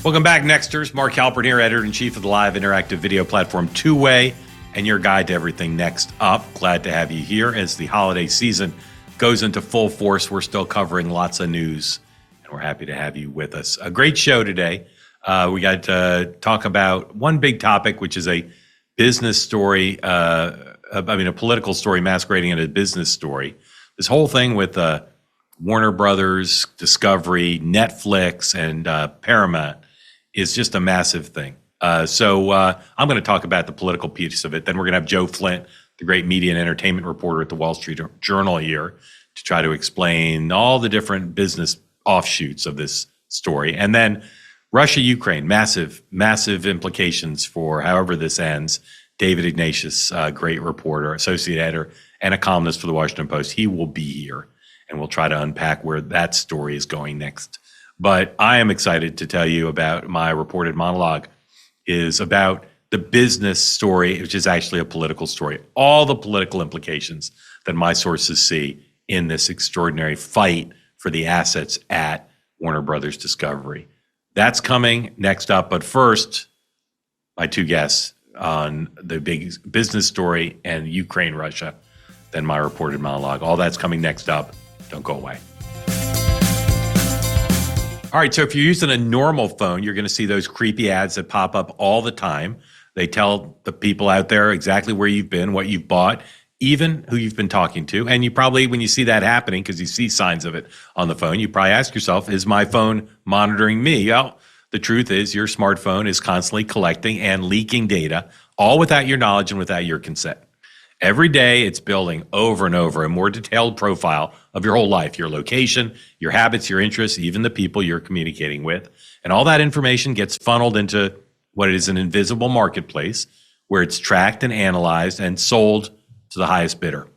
Welcome back, Nexters. Mark Halperin here, editor-in-chief of the live interactive video platform Two Way, and your guide to everything next up. Glad to have you here as the holiday season goes into full force. We're still covering lots of news, and we're happy to have you with us. A great show today. We got to talk about one big topic, which is a business story, a political story masquerading as a business story. This whole thing with Warner Brothers, Discovery, Netflix, and Paramount is just a massive thing. So I'm going to talk about the political piece of it. Then we're going to have Joe Flint, the great media and entertainment reporter at the Wall Street Journal here, to try to explain all the different business offshoots of this story. And then Russia-Ukraine, massive implications for however this ends. David Ignatius, great reporter, associate editor, and a columnist for the Washington Post. He will be here, and we'll try to unpack where that story is going next. But I am excited to tell you about my reported monologue is about the business story, which is actually a political story. All the political implications that my sources see in this extraordinary fight for the assets at Warner Brothers Discovery. That's coming next up. But first, my two guests on the big business story and Ukraine, Russia, then my reported monologue. All that's coming next up. Don't go away. All right, so if you're using a normal phone, you're going to see those creepy ads that pop up all the time. They tell the people out there exactly where you've been, what you've bought, even who you've been talking to. And you probably, when you see that happening, because you see signs of it on the phone, you probably ask yourself, is my phone monitoring me? Well, the truth is your smartphone is constantly collecting and leaking data, all without your knowledge and without your consent. Every day, it's building over and over a more detailed profile of your whole life, your location, your habits, your interests, even the people you're communicating with. And all that information gets funneled into what is an invisible marketplace where it's tracked and analyzed and sold to the highest bidder.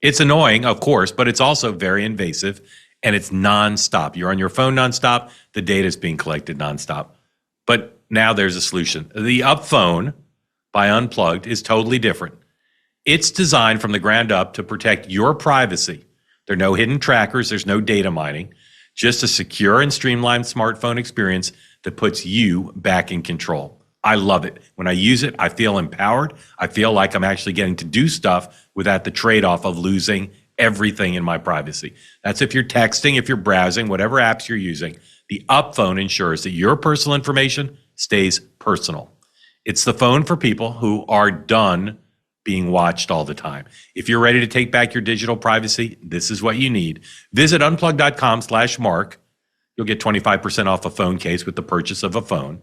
It's annoying, of course, but it's also very invasive, and it's nonstop. You're on your phone nonstop. The data is being collected nonstop. But now there's a solution. The Up Phone by Unplugged is totally different. It's designed from the ground up to protect your privacy. There are no hidden trackers. There's no data mining. Just a secure and streamlined smartphone experience that puts you back in control. I love it. When I use it, I feel empowered. I feel like I'm actually getting to do stuff without the trade-off of losing everything in my privacy. That's if you're texting, if you're browsing, whatever apps you're using. The Up Phone ensures that your personal information stays personal. It's the phone for people who are done being watched all the time. If you're ready to take back your digital privacy, this is what you need. Visit unplug.com/Mark. You'll get 25% off a phone case with the purchase of a phone.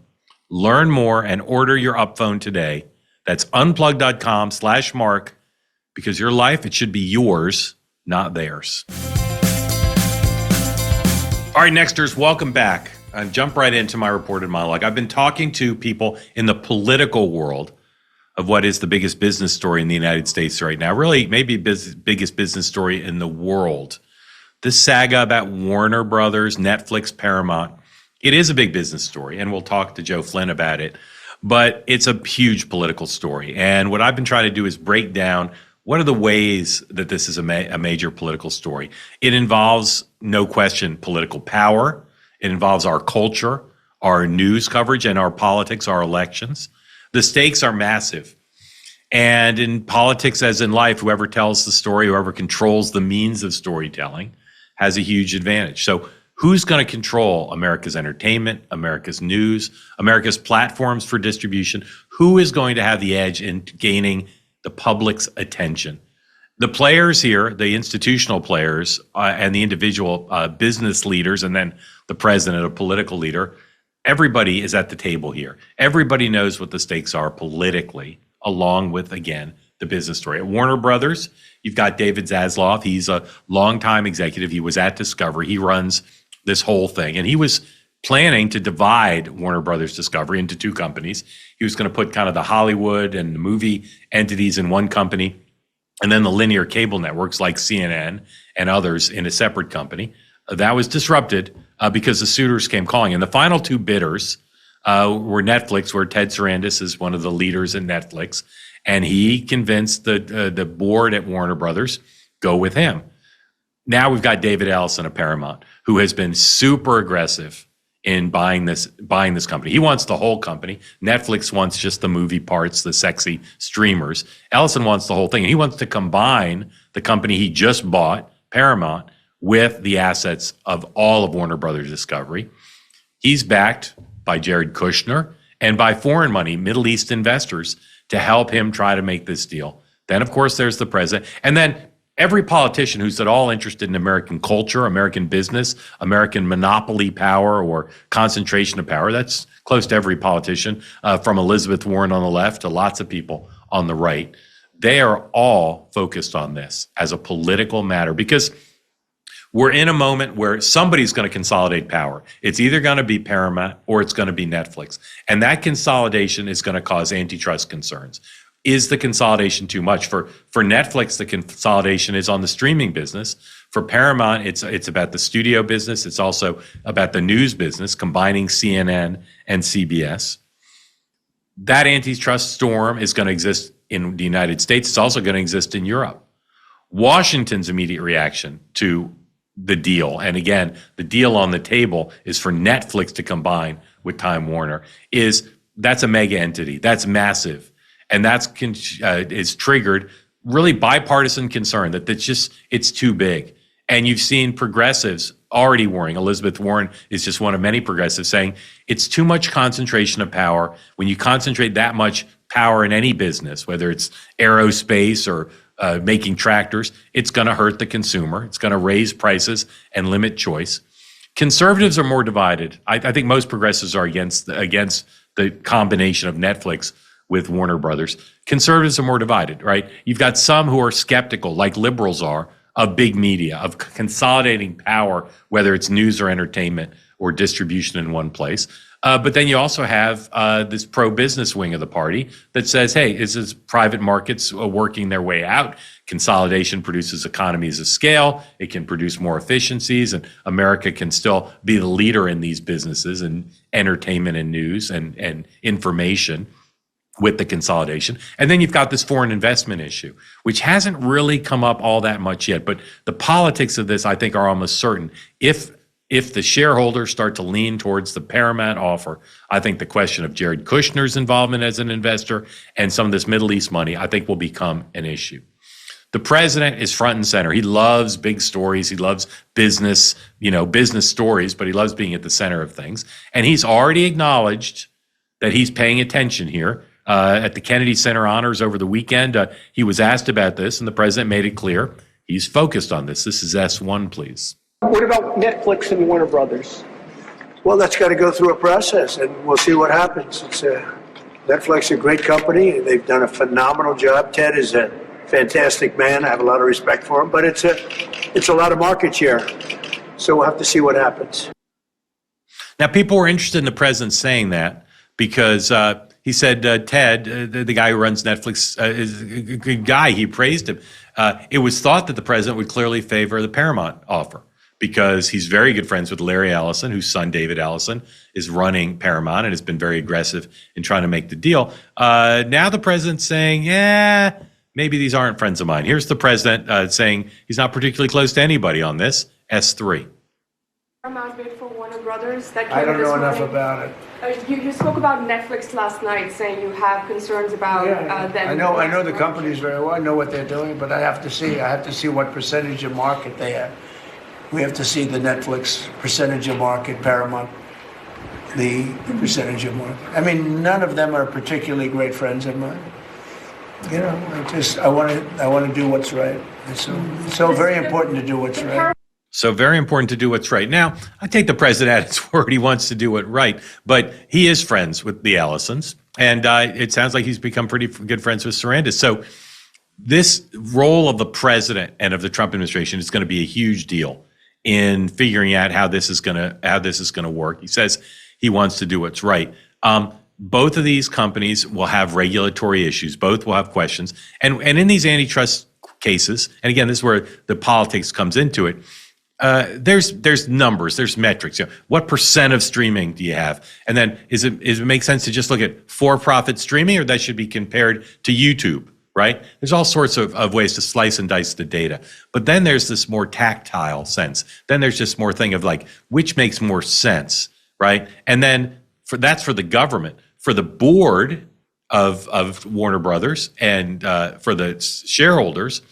Learn more and order your Up Phone today. That's unplug.com/Mark, because your life, it should be yours, not theirs. All right, Nexters, welcome back. I'll jump right into my reported monologue. I've been talking to people in the political world of what is the biggest business story in the United States right now, really maybe biggest business story in the world. This saga about Warner Brothers, Netflix, Paramount, it is a big business story, and we'll talk to Joe Flint about it, but it's a huge political story. And what I've been trying to do is break down what are the ways that this is a major political story. It involves, no question, political power. It involves our culture, our news coverage, and our politics, our elections. The stakes are massive. And in politics, as in life, whoever tells the story, whoever controls the means of storytelling has a huge advantage. So who's going to control America's entertainment, America's news, America's platforms for distribution? Who is going to have the edge in gaining the public's attention? The players here, the institutional players and the individual business leaders, and then the president, a political leader, everybody is at the table here. Everybody knows what the stakes are politically, along with, again, the business story. At Warner Brothers, you've got David Zaslav. He's a longtime executive. He was at Discovery. He runs this whole thing. And he was planning to divide Warner Brothers Discovery into two companies. He was going to put kind of the Hollywood and the movie entities in one company, and then the linear cable networks like CNN and others in a separate company. That was disrupted because the suitors came calling. And the final two bidders were Netflix, where Ted Sarandos is one of the leaders in Netflix. And he convinced the board at Warner Brothers, go with him. Now we've got David Ellison of Paramount, who has been super aggressive in buying this company. He wants the whole company. Netflix wants just the movie parts, the sexy streamers. Ellison wants the whole thing. And he wants to combine the company he just bought, Paramount, with the assets of all of Warner Brothers Discovery. He's backed by Jared Kushner and by foreign money, Middle East investors, to help him try to make this deal. Then, of course, there's the president. And then every politician who's at all interested in American culture, American business, American monopoly power or concentration of power, that's close to every politician, from Elizabeth Warren on the left to lots of people on the right. They are all focused on this as a political matter because we're in a moment where somebody's going to consolidate power. It's either going to be Paramount or it's going to be Netflix. And that consolidation is going to cause antitrust concerns. Is the consolidation too much? For Netflix, the consolidation is on the streaming business. For Paramount, it's about the studio business. It's also about the news business, combining CNN and CBS. That antitrust storm is going to exist in the United States. It's also going to exist in Europe. Washington's immediate reaction to the deal, and again, the deal on the table is for Netflix to combine with Time Warner, that's a mega entity. That's massive. And is triggered really bipartisan concern that it's too big. And you've seen progressives already worrying. Elizabeth Warren is just one of many progressives saying it's too much concentration of power. When you concentrate that much power in any business, whether it's aerospace or making tractors, it's going to hurt the consumer. It's going to raise prices and limit choice. Conservatives are more divided. I think most progressives are against the combination of Netflix with Warner Brothers. Conservatives are more divided, right? You've got some who are skeptical, like liberals are, of big media, of consolidating power, whether it's news or entertainment or distribution in one place. But then you also have this pro-business wing of the party that says, hey, is this private markets working their way out? Consolidation produces economies of scale. It can produce more efficiencies, and America can still be the leader in these businesses and entertainment and news and information with the consolidation. And then you've got this foreign investment issue, which hasn't really come up all that much yet. But the politics of this, I think, are almost certain. If the shareholders start to lean towards the Paramount offer, I think the question of Jared Kushner's involvement as an investor and some of this Middle East money, I think will become an issue. The president is front and center. He loves big stories. He loves business stories, but he loves being at the center of things. And he's already acknowledged that he's paying attention here. At the Kennedy Center honors over the weekend, he was asked about this, and the president made it clear he's focused on this. This is S1, please. What about Netflix and Warner Brothers? Well, that's got to go through a process, and we'll see what happens. Netflix is a great company. They've done a phenomenal job. Ted is a fantastic man. I have a lot of respect for him, but it's a lot of market share. So we'll have to see what happens. Now, people were interested in the president saying that because he said Ted, the guy who runs Netflix, is a good guy. He praised him. It was thought that the president would clearly favor the Paramount offer because he's very good friends with Larry Ellison, whose son, David Ellison, is running Paramount and has been very aggressive in trying to make the deal. Now the president's saying, maybe these aren't friends of mine. Here's the president saying he's not particularly close to anybody on this. S3. Paramount bid for Warner Brothers. I don't know enough about it. You spoke about Netflix last night, saying you have concerns about them. I know the companies very well. I know what they're doing, but I have to see what percentage of market they have. We have to see the Netflix percentage of market, Paramount, the percentage of market. I mean, none of them are particularly great friends of mine. I want to do what's right. It's so very important to do what's right. So very important to do what's right. Now, I take the president at his word. He wants to do it right, but he is friends with the Ellisons, and it sounds like he's become pretty good friends with Sarandis. So this role of the president and of the Trump administration is going to be a huge deal in figuring out how this is going to work. He says he wants to do what's right. Both of these companies will have regulatory issues. Both will have questions, and in these antitrust cases, and again, this is where the politics comes into it. There's numbers, there's metrics. What percent of streaming do you have? And then is it make sense to just look at for-profit streaming, or that should be compared to YouTube, right? There's all sorts of ways to slice and dice the data. But then there's this more tactile sense. Then there's just more thing of like, which makes more sense, right? And then that's for the government. For the board of Warner Brothers and for the shareholders,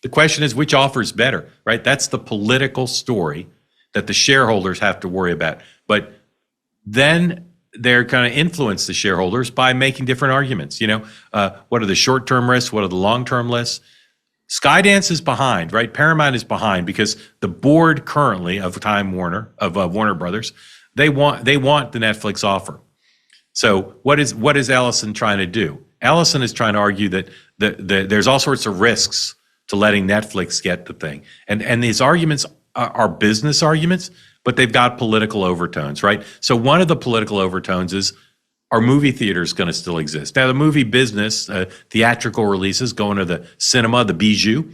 the question is which offer is better, right? That's the political story that the shareholders have to worry about. But then they're going to influence the shareholders by making different arguments. What are the short-term risks? What are the long-term risks? Skydance is behind, right? Paramount is behind because the board currently of Warner Brothers, they want the Netflix offer. So what is Ellison trying to do? Ellison is trying to argue that there's all sorts of risks to letting Netflix get the thing, and these arguments are business arguments, but they've got political overtones, right? So one of the political overtones is, are movie theaters going to still exist? Now, the movie business, theatrical releases, going to the cinema, the bijou,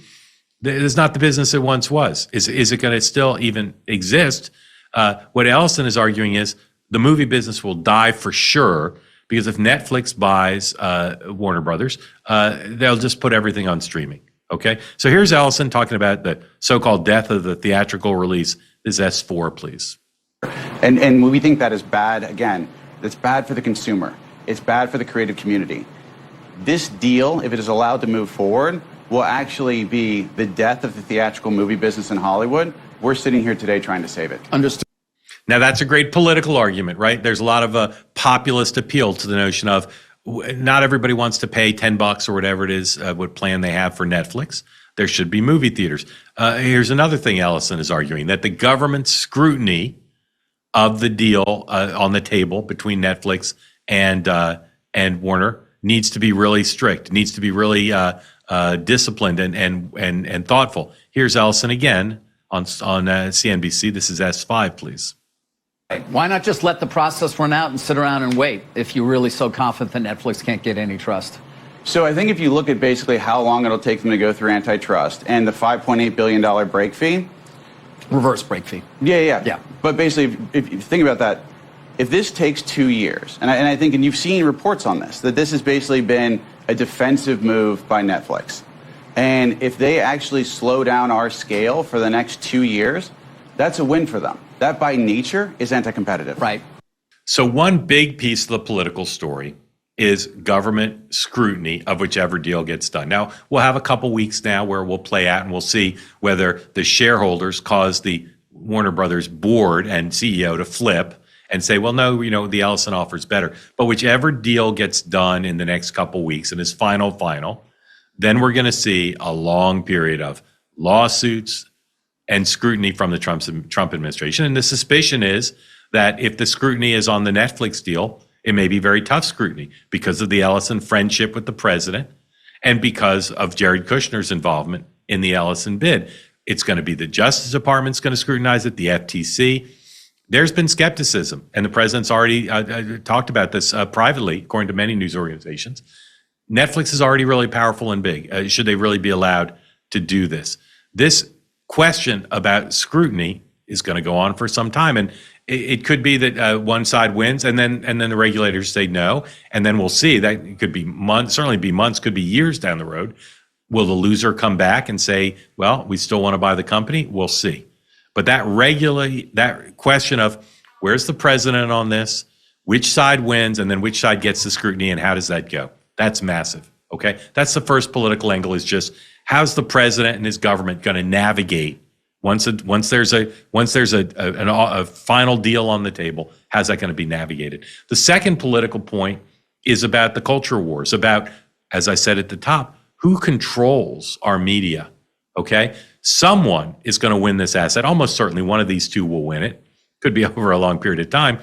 is not the business it once was. Is it going to still even exist? What Ellison is arguing is the movie business will die for sure, because if Netflix buys Warner Brothers, they'll just put everything on streaming. Okay, so here's Ellison talking about the so-called death of the theatrical release. This is S4, please. And we think that is bad. Again, it's bad for the consumer. It's bad for the creative community. This deal, if it is allowed to move forward, will actually be the death of the theatrical movie business in Hollywood. We're sitting here today trying to save it. Understood. Now, that's a great political argument, right? There's a lot of populist appeal to the notion of not everybody wants to pay $10 or whatever it is, what plan they have for Netflix. There should be movie theaters. Here's another thing Ellison is arguing, that the government scrutiny of the deal on the table between Netflix and Warner needs to be really strict, needs to be really disciplined and thoughtful. Here's Ellison again on CNBC. This is S5, please. Why not just let the process run out and sit around and wait if you're really so confident that Netflix can't get any trust? So I think if you look at basically how long it'll take them to go through antitrust and the $5.8 billion break fee. Reverse break fee. Yeah. But basically, if you think about that, if this takes 2 years, and I think, and you've seen reports on this, that this has basically been a defensive move by Netflix. And if they actually slow down our scale for the next 2 years, that's a win for them. That by nature is anti-competitive. Right. So one big piece of the political story is government scrutiny of whichever deal gets done. Now, we'll have a couple weeks now where we'll play out and we'll see whether the shareholders cause the Warner Brothers board and CEO to flip and say, well, no, the Ellison offer is better. But whichever deal gets done in the next couple weeks and is final, then we're going to see a long period of lawsuits and scrutiny from the Trump administration. And the suspicion is that if the scrutiny is on the Netflix deal, it may be very tough scrutiny because of the Ellison friendship with the president and because of Jared Kushner's involvement in the Ellison bid. It's going to be the Justice Department's going to scrutinize it, the FTC. There's been skepticism, and the president's already talked about this privately, according to many news organizations. Netflix is already really powerful and big. Should they really be allowed to do this? This question about scrutiny is going to go on for some time, and it could be that one side wins, and then the regulators say no, and then we'll see. That could be months, certainly be months, could be years down the road. Will the loser come back and say, "Well, we still want to buy the company"? We'll see. But that question of where's the president on this, which side wins, and then which side gets the scrutiny, and how does that go? That's massive. Okay, that's the first political angle. Is just how's the president and his government going to navigate once there's a final deal on the table? How's that going to be navigated? The second political point is about the culture wars. About, as I said at the top, who controls our media? Okay, someone is going to win this asset. Almost certainly, one of these two will win it. Could be over a long period of time.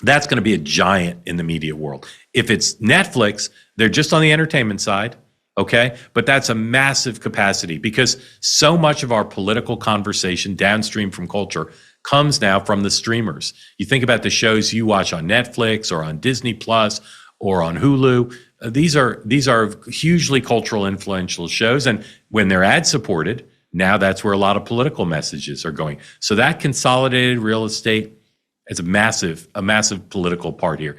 That's going to be a giant in the media world. If it's Netflix, they're just on the entertainment side. Okay, but that's a massive capacity because so much of our political conversation downstream from culture comes now from the streamers. You think about the shows you watch on Netflix or on Disney Plus or on Hulu. These are hugely cultural influential shows, and when they're ad supported, now that's where a lot of political messages are going. So that consolidated real estate is a massive political part here.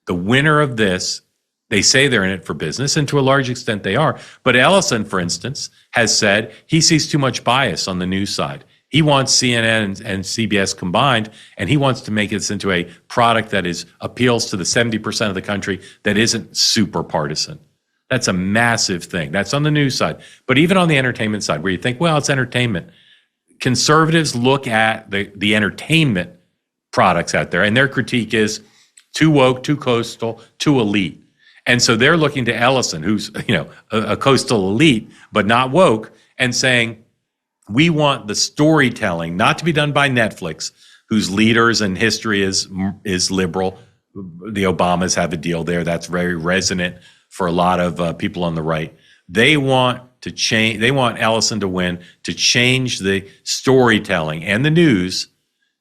The winner of this, they say they're in it for business, and to a large extent they are. But Ellison, for instance, has said he sees too much bias on the news side. He wants CNN and CBS combined, and he wants to make this into a product that appeals to the 70% of the country that isn't super partisan. That's a massive thing. That's on the news side. But even on the entertainment side, where you think, well, it's entertainment, conservatives look at the entertainment products out there, and their critique is too woke, too coastal, too elite. And so they're looking to Ellison, who's a coastal elite, but not woke, and saying, we want the storytelling not to be done by Netflix, whose leaders and history is liberal. The Obamas have a deal there that's very resonant for a lot of people on the right. They want to change. They want Ellison to win, to change the storytelling and the news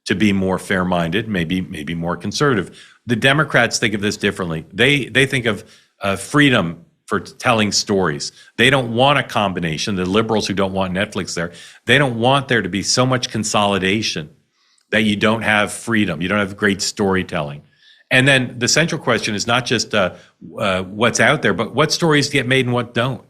to be more fair-minded, maybe more conservative. The Democrats think of this differently. They think of freedom for telling stories. They don't want a combination. The liberals who don't want Netflix there, they don't want there to be so much consolidation that you don't have freedom. You don't have great storytelling. And then the central question is not just what's out there, but what stories get made and what don't.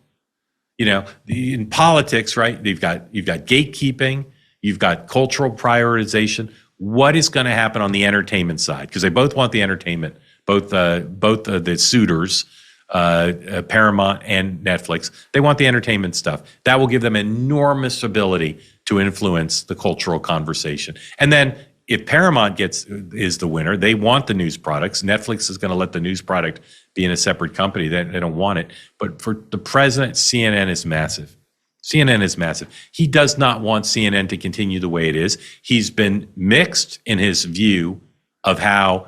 In politics, right? You've got gatekeeping, you've got cultural prioritization. What is going to happen on the entertainment side? Because they both want the entertainment, both the suitors, Paramount and Netflix. They want the entertainment stuff. That will give them enormous ability to influence the cultural conversation. And then if Paramount is the winner, they want the news products. Netflix is going to let the news product be in a separate company. They don't want it. But for the president, CNN is massive. CNN is massive. He does not want CNN to continue the way it is. He's been mixed in his view of how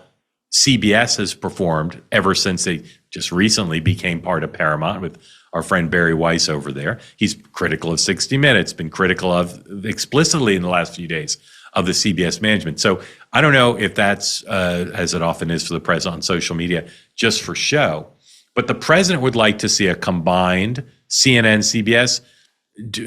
CBS has performed ever since they just recently became part of Paramount with our friend Barry Weiss over there. He's critical of 60 Minutes, been critical of explicitly in the last few days of the CBS management. So I don't know if that's, as it often is for the president on social media, just for show. But the president would like to see a combined CNN, CBS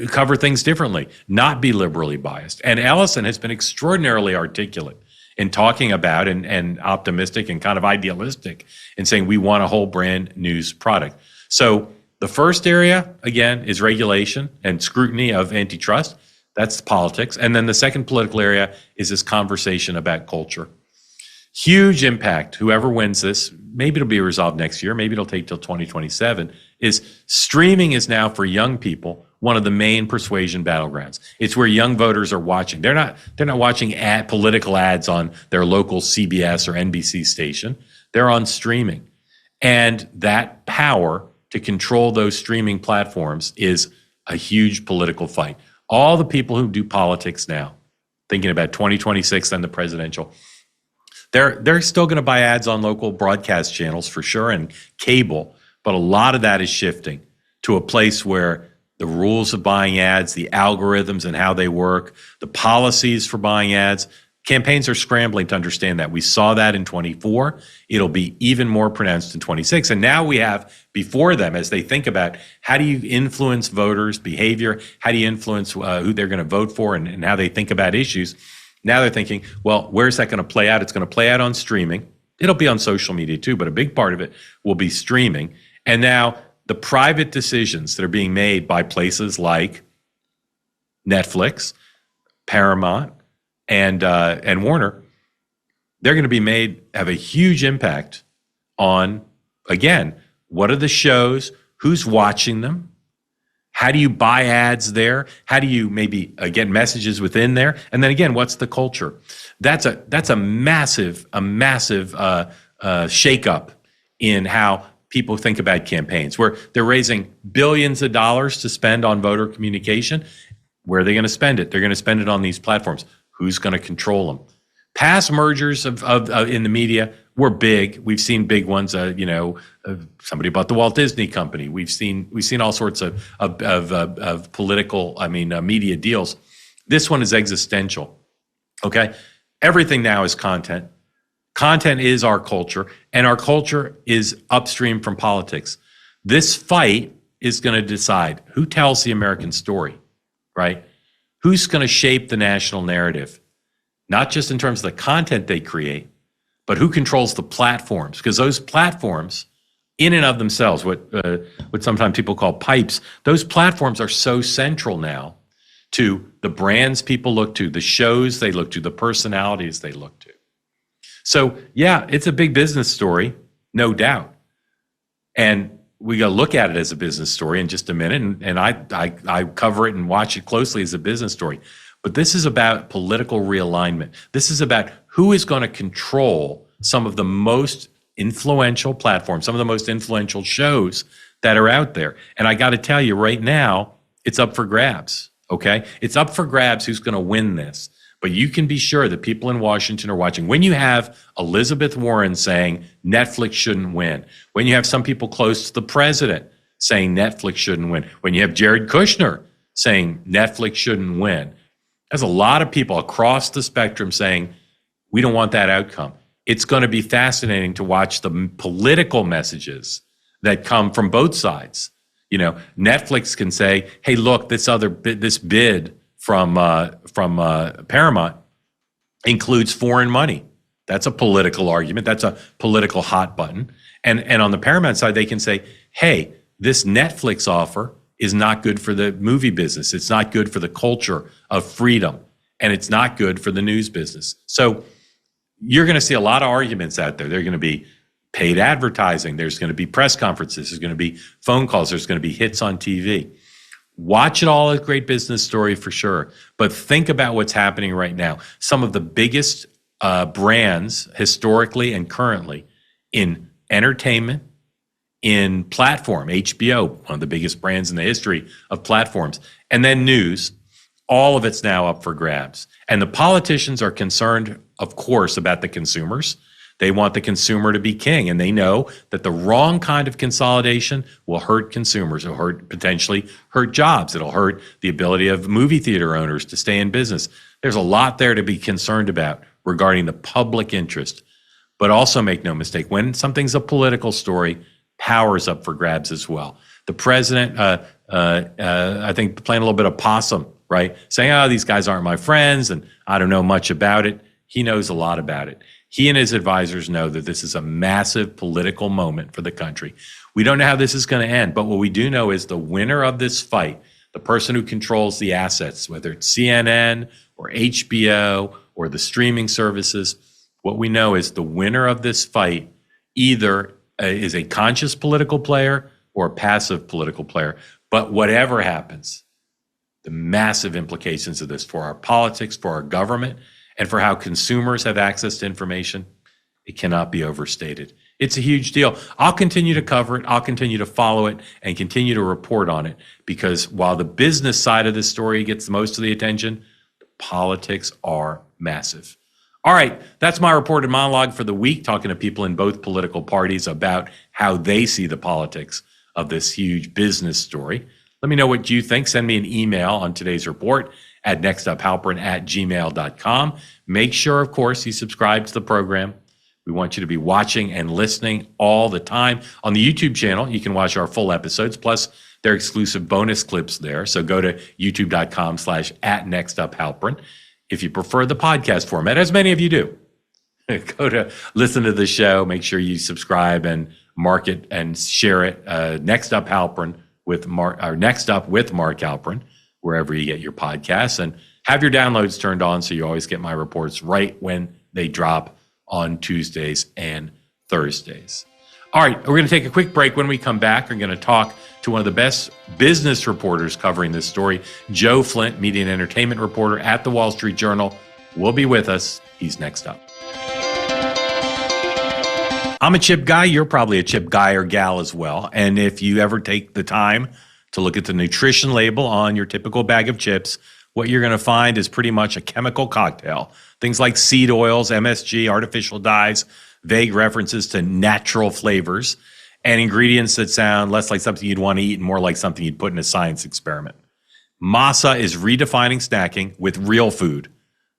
cover things differently, not be liberally biased. And Ellison has been extraordinarily articulate in talking about and optimistic and kind of idealistic in saying we want a whole brand news product. So the first area, again, is regulation and scrutiny of antitrust. That's politics. And then the second political area is this conversation about culture. Huge impact, whoever wins this, maybe it'll be resolved next year, maybe it'll take till 2027, is streaming is now for young people one of the main persuasion battlegrounds. It's where young voters are watching. They're not watching political ads on their local CBS or NBC station. They're on streaming. And that power to control those streaming platforms is a huge political fight. All the people who do politics now, thinking about 2026 and the presidential, they're still going to buy ads on local broadcast channels for sure and cable, but a lot of that is shifting to a place where the rules of buying ads, the algorithms and how they work, the policies for buying ads, campaigns are scrambling to understand that. We saw that in 24. It'll be even more pronounced in 26. And now we have before them, as they think about how do you influence voters' behavior, how do you influence who they're going to vote for and how they think about issues. Now they're thinking, well, where's that going to play out? It's going to play out on streaming. It'll be on social media too, but a big part of it will be streaming. And now the private decisions that are being made by places like Netflix, Paramount, and Warner, they're going to be made, have a huge impact on, again, what are the shows, who's watching them, how do you buy ads there, how do you maybe get messages within there, and then again, what's the culture? That's a massive shakeup in how people think about campaigns, where they're raising billions of dollars to spend on voter communication. Where are they going to spend it? They're going to spend it on these platforms. Who's going to control them? Past mergers of in the media were big. We've seen big ones. Somebody bought the Walt Disney Company. We've seen all sorts of political, media deals. This one is existential. Okay, everything now is content. Content is our culture, and our culture is upstream from politics. This fight is going to decide who tells the American story, right? Who's going to shape the national narrative, not just in terms of the content they create, but who controls the platforms? Because those platforms, in and of themselves, what sometimes people call pipes, those platforms are so central now to the brands people look to, the shows they look to, the personalities they look to. So, yeah, it's a big business story, no doubt. And we got to look at it as a business story in just a minute. And I cover it and watch it closely as a business story. But this is about political realignment. This is about who is going to control some of the most influential platforms, some of the most influential shows that are out there. And I got to tell you right now, it's up for grabs, okay? It's up for grabs who's going to win this. But you can be sure that people in Washington are watching. When you have Elizabeth Warren saying Netflix shouldn't win, when you have some people close to the president saying Netflix shouldn't win, when you have Jared Kushner saying Netflix shouldn't win, there's a lot of people across the spectrum saying we don't want that outcome. It's going to be fascinating to watch the political messages that come from both sides. You know, Netflix can say, "Hey, look, this bid from Paramount includes foreign money." That's a political argument. That's a political hot button. And on the Paramount side, they can say, "Hey, this Netflix offer is not good for the movie business. It's not good for the culture of freedom, and it's not good for the news business." So you're going to see a lot of arguments out there. They're going to be paid advertising. There's going to be press conferences. There's going to be phone calls. There's going to be hits on TV. Watch it all as a great business story for sure. But think about what's happening right now. Some of the biggest brands historically and currently in entertainment, in platform, HBO, one of the biggest brands in the history of platforms, and then news, all of it's now up for grabs. And the politicians are concerned, of course, about the consumers. They want the consumer to be king, and they know that the wrong kind of consolidation will hurt consumers. It'll potentially hurt jobs. It'll hurt the ability of movie theater owners to stay in business. There's a lot there to be concerned about regarding the public interest. But also make no mistake, when something's a political story, power is up for grabs as well. The president, I think, playing a little bit of possum, right? Saying, "Oh, these guys aren't my friends, and I don't know much about it." He knows a lot about it. He and his advisors know that this is a massive political moment for the country. We don't know how this is going to end, but what we do know is the winner of this fight, the person who controls the assets, whether it's CNN or HBO or the streaming services, what we know is the winner of this fight either is a conscious political player or a passive political player. But whatever happens, the massive implications of this for our politics, for our government, and for how consumers have access to information, it cannot be overstated. It's a huge deal. I'll continue to cover it. I'll continue to follow it and continue to report on it, because while the business side of this story gets most of the attention, the politics are massive. All right, that's my reported monologue for the week, talking to people in both political parties about how they see the politics of this huge business story. Let me know what you think. Send me an email on today's report at nextuphalperin@gmail.com. Make sure, of course, you subscribe to the program. We want you to be watching and listening all the time. On the YouTube channel, you can watch our full episodes, plus there are exclusive bonus clips there. So go to youtube.com/@nextuphalperin. If you prefer the podcast format, as many of you do, go to listen to the show. Make sure you subscribe and mark it and share it. Next Up Halperin with Next Up with Mark Halperin, wherever you get your podcasts, and have your downloads turned on so you always get my reports right when they drop on Tuesdays and Thursdays. All right, we're going to take a quick break. When we come back, we're going to talk to one of the best business reporters covering this story, Joe Flint, media and entertainment reporter at the Wall Street Journal, will be with us. He's next up. I'm a chip guy. You're probably a chip guy or gal as well. And if you ever take the time to look at the nutrition label on your typical bag of chips, what you're going to find is pretty much a chemical cocktail. Things like seed oils, MSG, artificial dyes, vague references to natural flavors, and ingredients that sound less like something you'd want to eat and more like something you'd put in a science experiment. Masa is redefining snacking with real food.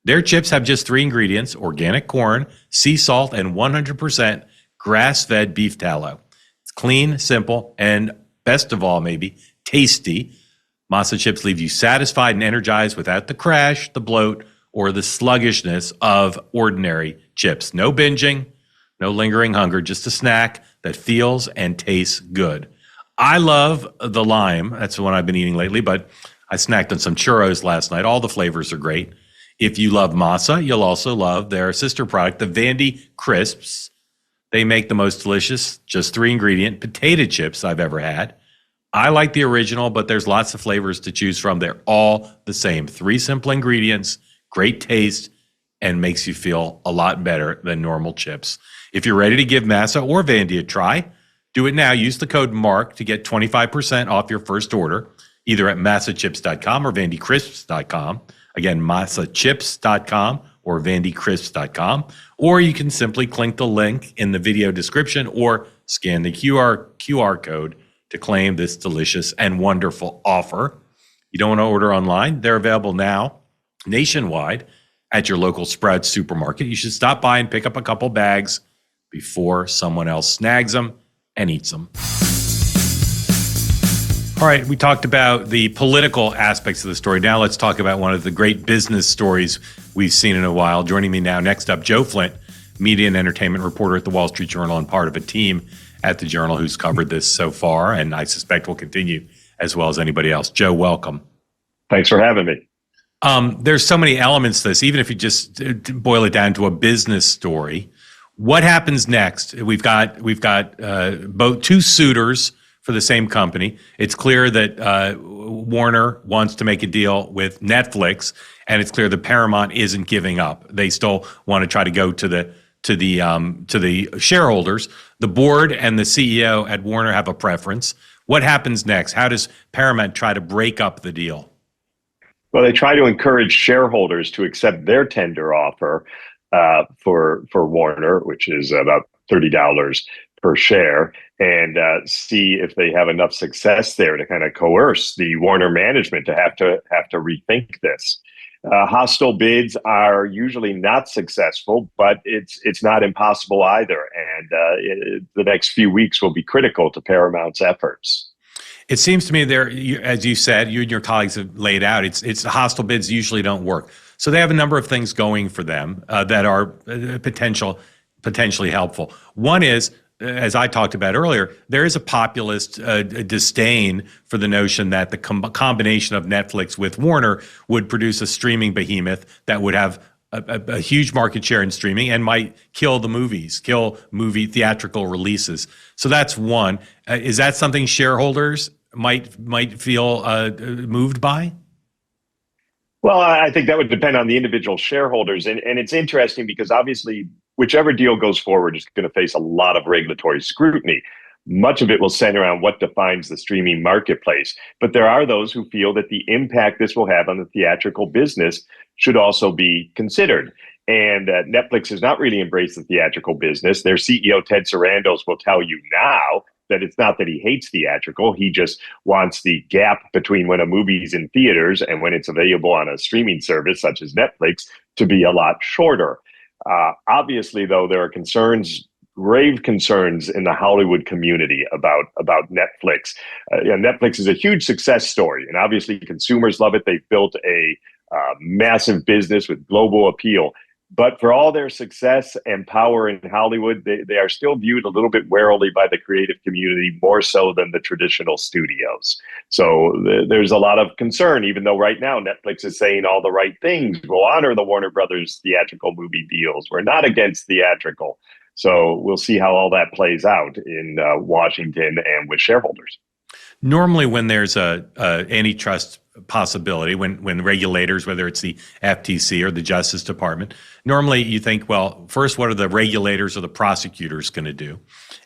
Their chips have just 3 ingredients: organic corn, sea salt, and 100% grass-fed beef tallow. It's clean, simple, and best of all, maybe, tasty. Masa chips leave you satisfied and energized without the crash, the bloat, or the sluggishness of ordinary chips. No binging, no lingering hunger, just a snack that feels and tastes good. I love the lime. That's the one I've been eating lately, but I snacked on some churros last night. All the flavors are great. If you love masa, you'll also love their sister product, the Vandy Crisps. They make the most delicious, just 3-ingredient potato chips I've ever had. I like the original, but there's lots of flavors to choose from. They're all the same. 3 simple ingredients, great taste, and makes you feel a lot better than normal chips. If you're ready to give Masa or Vandy a try, do it now. Use the code MARK to get 25% off your first order, either at masachips.com or vandycrisps.com. Again, masachips.com or vandycrisps.com. Or you can simply click the link in the video description or scan the QR code to claim this delicious and wonderful offer. You don't want to order online? They're available now nationwide at your local Sprouts supermarket. You should stop by and pick up a couple bags before someone else snags them and eats them. All right, we talked about the political aspects of the story. Now let's talk about one of the great business stories we've seen in a while. Joining me now, next up, Joe Flint, media and entertainment reporter at the Wall Street Journal and part of a team at the Journal who's covered this so far, and I suspect will continue as well as anybody else. Joe, welcome. Thanks for having me. There's so many elements to this, even if you just boil it down to a business story. What happens next? We've got both 2 suitors for the same company. It's clear that Warner wants to make a deal with Netflix, and it's clear that Paramount isn't giving up. They still want to try to go to the shareholders. The board and the CEO at Warner have a preference. What happens next? How does Paramount try to break up the deal? Well, they try to encourage shareholders to accept their tender offer for Warner, which is about $30 per share, and see if they have enough success there to kind of coerce the Warner management to have to rethink this. Hostile bids are usually not successful, but it's not impossible either. And the next few weeks will be critical to Paramount's efforts. It seems to me there, as you said, you and your colleagues have laid out, it's hostile bids usually don't work. So they have a number of things going for them that are potentially helpful. One is, as I talked about earlier, there is a populist disdain for the notion that the combination of Netflix with Warner would produce a streaming behemoth that would have a huge market share in streaming and might kill movie theatrical releases. So that's one. Is that something shareholders might feel moved by? Well, I think that would depend on the individual shareholders. And it's interesting because obviously, whichever deal goes forward is going to face a lot of regulatory scrutiny. Much of it will center around what defines the streaming marketplace. But there are those who feel that the impact this will have on the theatrical business should also be considered. And Netflix has not really embraced the theatrical business. Their CEO, Ted Sarandos, will tell you now that it's not that he hates theatrical. He just wants the gap between when a movie's in theaters and when it's available on a streaming service such as Netflix to be a lot shorter. Obviously, though, there are grave concerns in the Hollywood community about Netflix. Netflix is a huge success story, and obviously consumers love it. They've built a massive business with global appeal. But for all their success and power in Hollywood, they are still viewed a little bit warily by the creative community, more so than the traditional studios. So there's a lot of concern, even though right now Netflix is saying all the right things. We'll honor the Warner Brothers theatrical movie deals. We're not against theatrical. So we'll see how all that plays out in Washington and with shareholders. Normally, when there's a antitrust possibility, when regulators, whether it's the FTC or the Justice Department, normally you think, well, first, what are the regulators or the prosecutors going to do?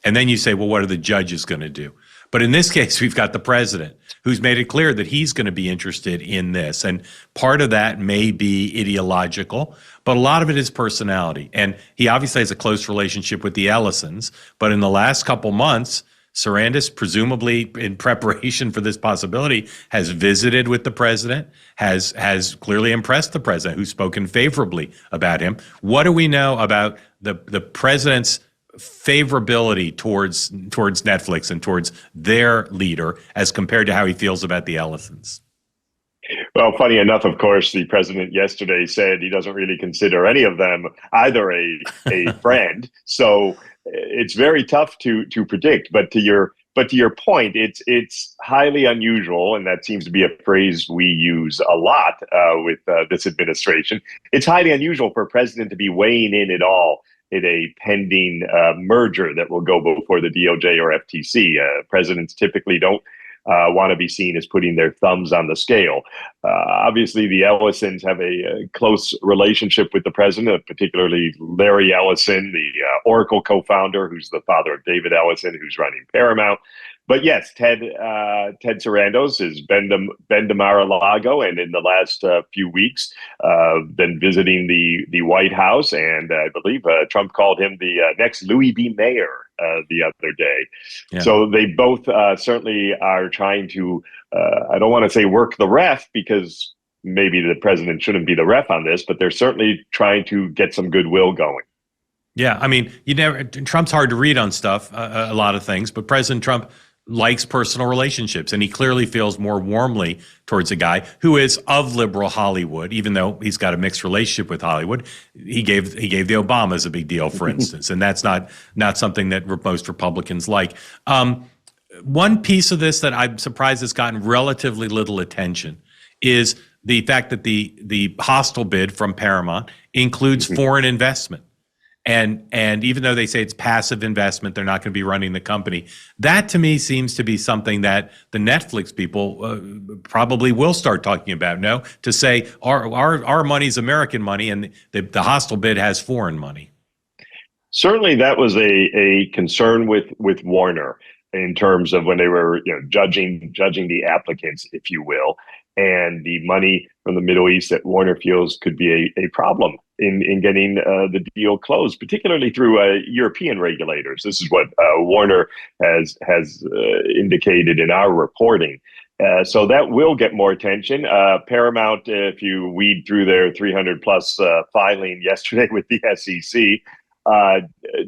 And then you say, well, what are the judges going to do? But in this case, we've got the president who's made it clear that he's going to be interested in this. And part of that may be ideological, but a lot of it is personality. And he obviously has a close relationship with the Ellisons. But in the last couple months, Sarandos, presumably in preparation for this possibility, has visited with the president, has clearly impressed the president, who's spoken favorably about him. What do we know about the president's favorability towards Netflix and towards their leader as compared to how he feels about the Ellisons? Well, funny enough, of course, the president yesterday said he doesn't really consider any of them either a friend. So it's very tough to predict. But to your But to your point, it's highly unusual, and that seems to be a phrase we use a lot with this administration. It's highly unusual for a president to be weighing in at all in a pending merger that will go before the DOJ or FTC. Presidents typically don't want to be seen as putting their thumbs on the scale. Obviously, the Ellisons have a close relationship with the president, particularly Larry Ellison, the Oracle co-founder, who's the father of David Ellison, who's running Paramount. But yes, Ted Sarandos has been to Mar-a-Lago, and in the last few weeks, been visiting the White House, and I believe Trump called him the next Louis B. Mayer the other day. Yeah. So they both certainly are trying to, I don't want to say work the ref, because maybe the president shouldn't be the ref on this, but they're certainly trying to get some goodwill going. Yeah, I mean, Trump's hard to read on stuff, a lot of things, but President Trump likes personal relationships, and he clearly feels more warmly towards a guy who is of liberal Hollywood, even though he's got a mixed relationship with Hollywood. He gave the Obamas a big deal, for instance, and that's not something that most Republicans like. One piece of this that I'm surprised has gotten relatively little attention is the fact that the hostile bid from Paramount includes foreign investment. And even though they say it's passive investment, they're not going to be running the company. That to me seems to be something that the Netflix people probably will start talking about. No, to say our money's American money, and the hostile bid has foreign money. Certainly, that was a concern with Warner in terms of when they were judging the applicants, if you will, and the money from the Middle East that Warner feels could be a problem in getting the deal closed, particularly through European regulators. This is what Warner has indicated in our reporting. So that will get more attention. Paramount, if you weed through their 300 plus filing yesterday with the SEC,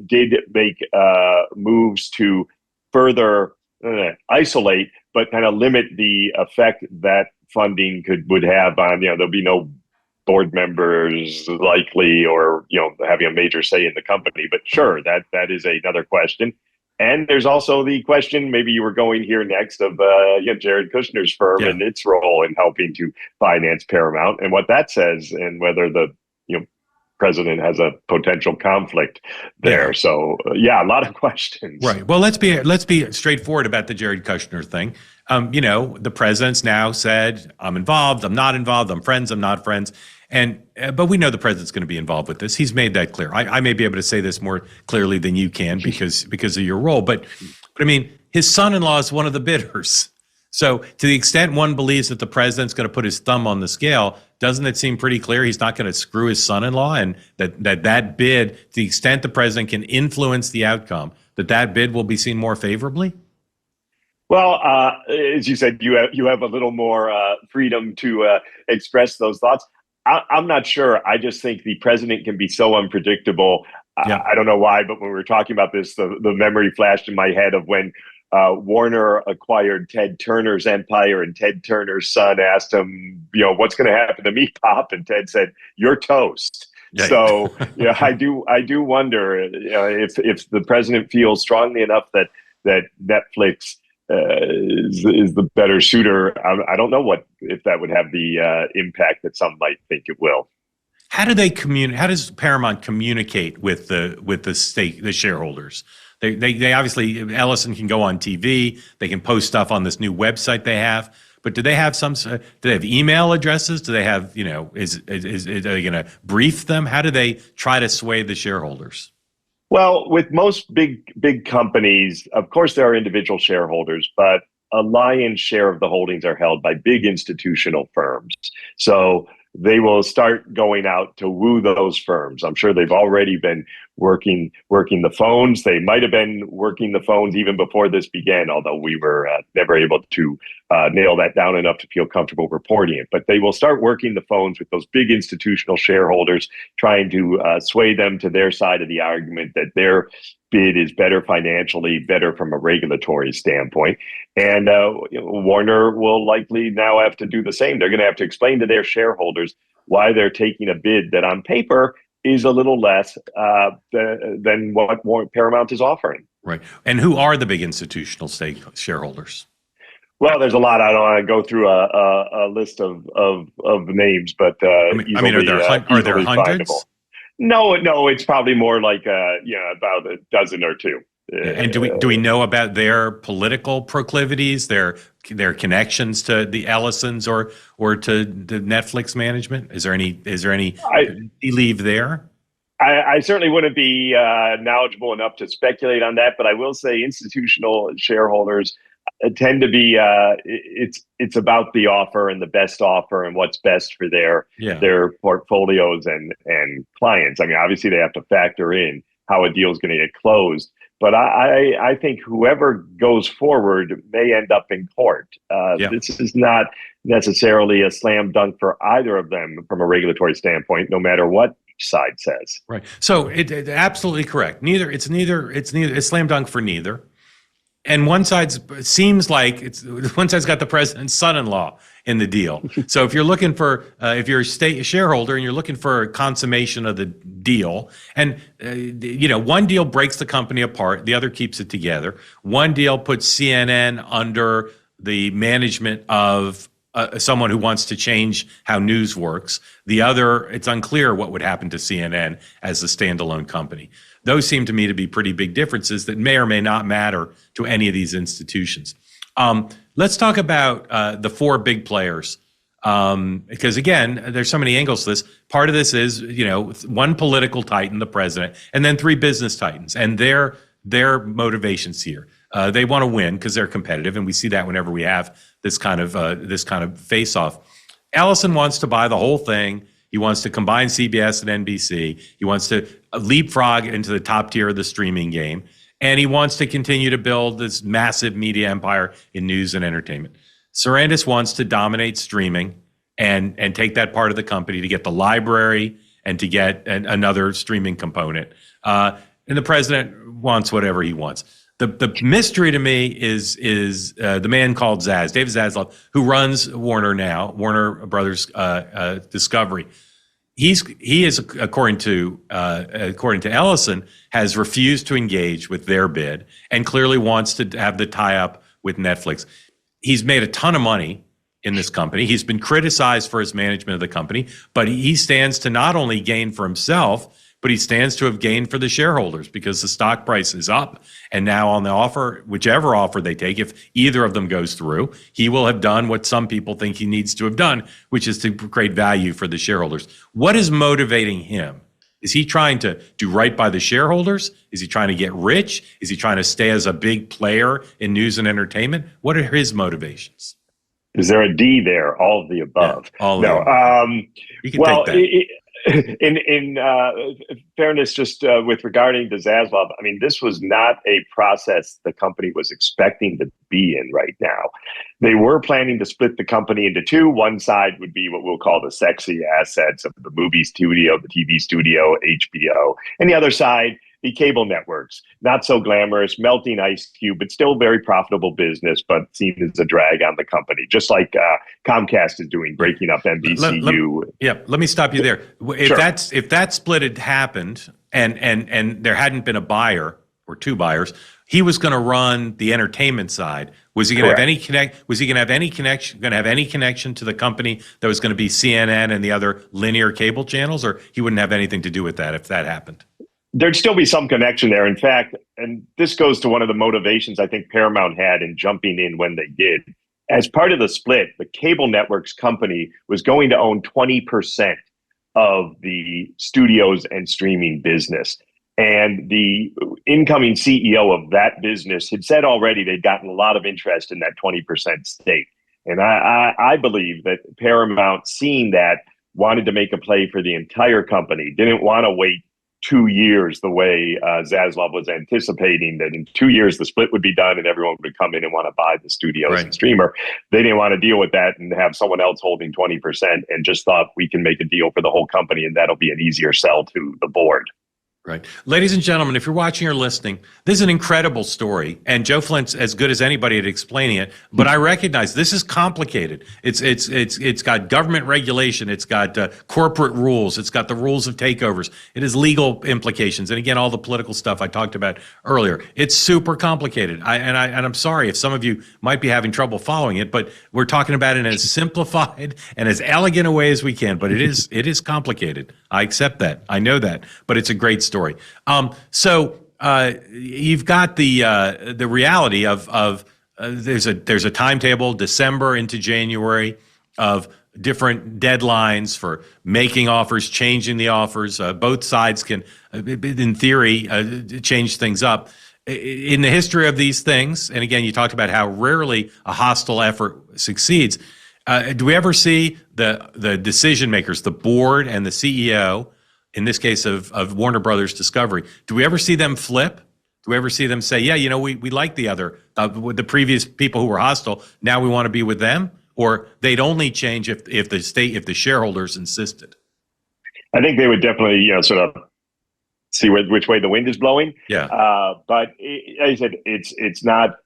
did make moves to further isolate, but kind of limit the effect that funding would have on, there'll be no board members likely, or having a major say in the company. But sure, that is another question. And there's also the question, maybe you were going here next, of Jared Kushner's firm and its role in helping to finance Paramount, and what that says, and whether the president has a potential conflict there. Yeah. So a lot of questions. Right. Well, let's be straightforward about the Jared Kushner thing. The president's now said, I'm involved, I'm not involved, I'm friends, I'm not friends. And but we know the president's going to be involved with this. He's made that clear. I may be able to say this more clearly than you can because of your role. But I mean, his son-in-law is one of the bidders. So to the extent one believes that the president's going to put his thumb on the scale, doesn't it seem pretty clear he's not going to screw his son-in-law, and that bid, to the extent the president can influence the outcome, that bid will be seen more favorably? Well, as you said, you have a little more freedom to express those thoughts. I'm not sure. I just think the president can be so unpredictable. Yeah. I don't know why, but when we were talking about this, the memory flashed in my head of when Warner acquired Ted Turner's empire, and Ted Turner's son asked him, what's going to happen to me, Pop? And Ted said, "You're toast." Yeah. So, I do wonder if the president feels strongly enough that Netflix is the better suitor. I don't know if that would have the impact that some might think it will. How do they How does Paramount communicate with the shareholders? They obviously, Ellison can go on TV. They can post stuff on this new website they have. But do they have do they have email addresses? Do they have, are they going to brief them? How do they try to sway the shareholders? Well, with most big companies, of course, there are individual shareholders, but a lion's share of the holdings are held by big institutional firms. So they will start going out to woo those firms. I'm sure they've already been working the phones. They might have been working the phones even before this began, although we were never able to nail that down enough to feel comfortable reporting it. But they will start working the phones with those big institutional shareholders, trying to sway them to their side of the argument that their bid is better financially, better from a regulatory standpoint. And Warner will likely now have to do the same. They're going to have to explain to their shareholders why they're taking a bid that on paper is a little less than what Paramount is offering. Right. And who are the big institutional shareholders? Well, there's a lot. I don't want to go through a list of names, but I mean, are there easily hundreds? findable. No, it's probably more like about a dozen or two. And do we know about their political proclivities, their connections to the Ellisons or to the Netflix management? Is there any belief there? I certainly wouldn't be knowledgeable enough to speculate on that, but I will say institutional shareholders tend to be it's about the offer and the best offer and what's best for their portfolios and clients. I mean, obviously they have to factor in how a deal is going to get closed, but I think whoever goes forward may end up in court. This is not necessarily a slam dunk for either of them from a regulatory standpoint, no matter what each side says. Right. So it absolutely correct. It's slam dunk for neither. And one side's got the president's son-in-law in the deal. So if you're looking for, if you're a state shareholder and you're looking for a consummation of the deal, and one deal breaks the company apart, the other keeps it together. One deal puts CNN under the management of someone who wants to change how news works. The other, it's unclear what would happen to CNN as a standalone company. Those seem to me to be pretty big differences that may or may not matter to any of these institutions. Let's talk about the four big players, because again, there's so many angles to this. Part of this is, one political titan, the president, and then three business titans, and their motivations here. They want to win because they're competitive, and we see that whenever we have this kind of face-off. Ellison wants to buy the whole thing. He wants to combine CBS and NBC. He wants to leapfrog into the top tier of the streaming game. And he wants to continue to build this massive media empire in news and entertainment. Sarandis wants to dominate streaming and take that part of the company to get the library and to get another streaming component. And the president wants whatever he wants. The mystery to me is the man called David Zaslav, who runs Warner Brothers Discovery. He is, according to Ellison, has refused to engage with their bid and clearly wants to have the tie-up with Netflix. He's made a ton of money in this company. He's been criticized for his management of the company, but he stands to not only gain for himself, but he stands to have gained for the shareholders because the stock price is up. And now on the offer, whichever offer they take, if either of them goes through, he will have done what some people think he needs to have done, which is to create value for the shareholders. What is motivating him? Is he trying to do right by the shareholders? Is he trying to get rich? Is he trying to stay as a big player in news and entertainment? What are his motivations? Is there a D there? All of the above. Yeah, all of the above. You can take that. In fairness, just with regarding to Zaslav, I mean, this was not a process the company was expecting to be in right now. They were planning to split the company into two. One side would be what we'll call the sexy assets of the movie studio, the TV studio, HBO, and the other side, the cable networks. Not so glamorous, melting ice cube, but still very profitable business, but seen as a drag on the company, just like Comcast is doing, breaking up NBCU. Let me stop you there. Sure. If that split had happened and there hadn't been a buyer or two buyers, he was going to run the entertainment side. Was he going to have any connection to the company that was going to be CNN and the other linear cable channels, or he wouldn't have anything to do with that if that happened? There'd still be some connection there. In fact, and this goes to one of the motivations I think Paramount had in jumping in when they did. As part of the split, the cable networks company was going to own 20% of the studios and streaming business. And the incoming CEO of that business had said already they'd gotten a lot of interest in that 20% stake. And I believe that Paramount, seeing that, wanted to make a play for the entire company, didn't want to wait 2 years the way Zaslav was anticipating, that in 2 years the split would be done and everyone would come in and want to buy the studios and streamer. They didn't want to deal with that and have someone else holding 20%, and just thought we can make a deal for the whole company and that'll be an easier sell to the board. Right. Ladies and gentlemen, if you're watching or listening, this is an incredible story, and Joe Flint's as good as anybody at explaining it. But I recognize this is complicated. It's got government regulation, it's got corporate rules, it's got the rules of takeovers, it has legal implications, and again, all the political stuff I talked about earlier. It's super complicated. I'm sorry if some of you might be having trouble following it, but we're talking about it in as simplified and as elegant a way as we can. But it is complicated. I accept that. I know that. But it's a great story. So you've got the reality of there's a timetable, December into January, of different deadlines for making offers, changing the offers. Both sides can, in theory, change things up. In the history of these things, and again, you talked about how rarely a hostile effort succeeds. Do we ever see the decision makers, the board and the CEO, in this case of Warner Brothers Discovery, do we ever see them flip? Do we ever see them say, yeah, we like with the previous people who were hostile, now we want to be with them? Or they'd only change if the shareholders insisted? I think they would definitely, sort of see which way the wind is blowing. Yeah. But as I said, it's not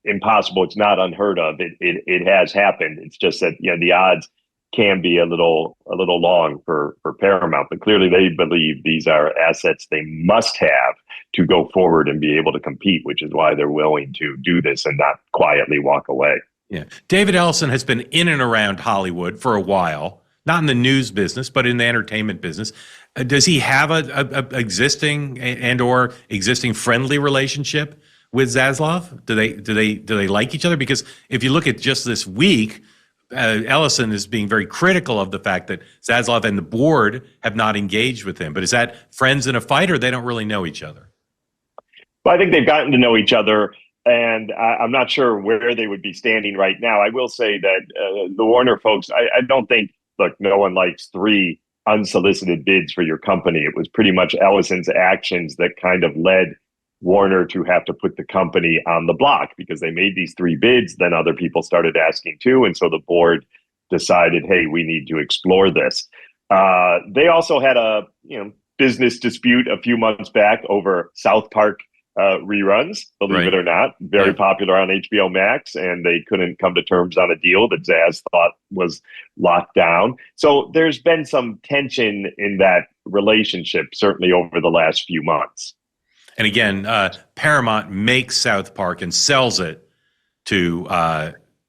impossible. It's not unheard of. It has happened. It's just that, the odds can be a little long for Paramount, but clearly they believe these are assets they must have to go forward and be able to compete, which is why they're willing to do this and not quietly walk away. Yeah. David Ellison has been in and around Hollywood for a while, not in the news business, but in the entertainment business. Does he have a existing or existing friendly relationship with Zaslav? Do they like each other? Because if you look at just this week, Ellison is being very critical of the fact that Zaslav and the board have not engaged with him. But is that friends in a fight, or they don't really know each other? Well, I think they've gotten to know each other, and I'm not sure where they would be standing right now. I will say that the Warner folks, I don't think, look, no one likes 3 unsolicited bids for your company. It was pretty much Ellison's actions that kind of led Warner to have to put the company on the block, because they made these 3 bids. Then other people started asking too. And so the board decided, hey, we need to explore this. They also had a business dispute a few months back over South Park reruns, believe it or not, very popular on HBO Max, and they couldn't come to terms on a deal that Zaz thought was locked down. So there's been some tension in that relationship, certainly over the last few months. And again, Paramount makes South Park and sells it to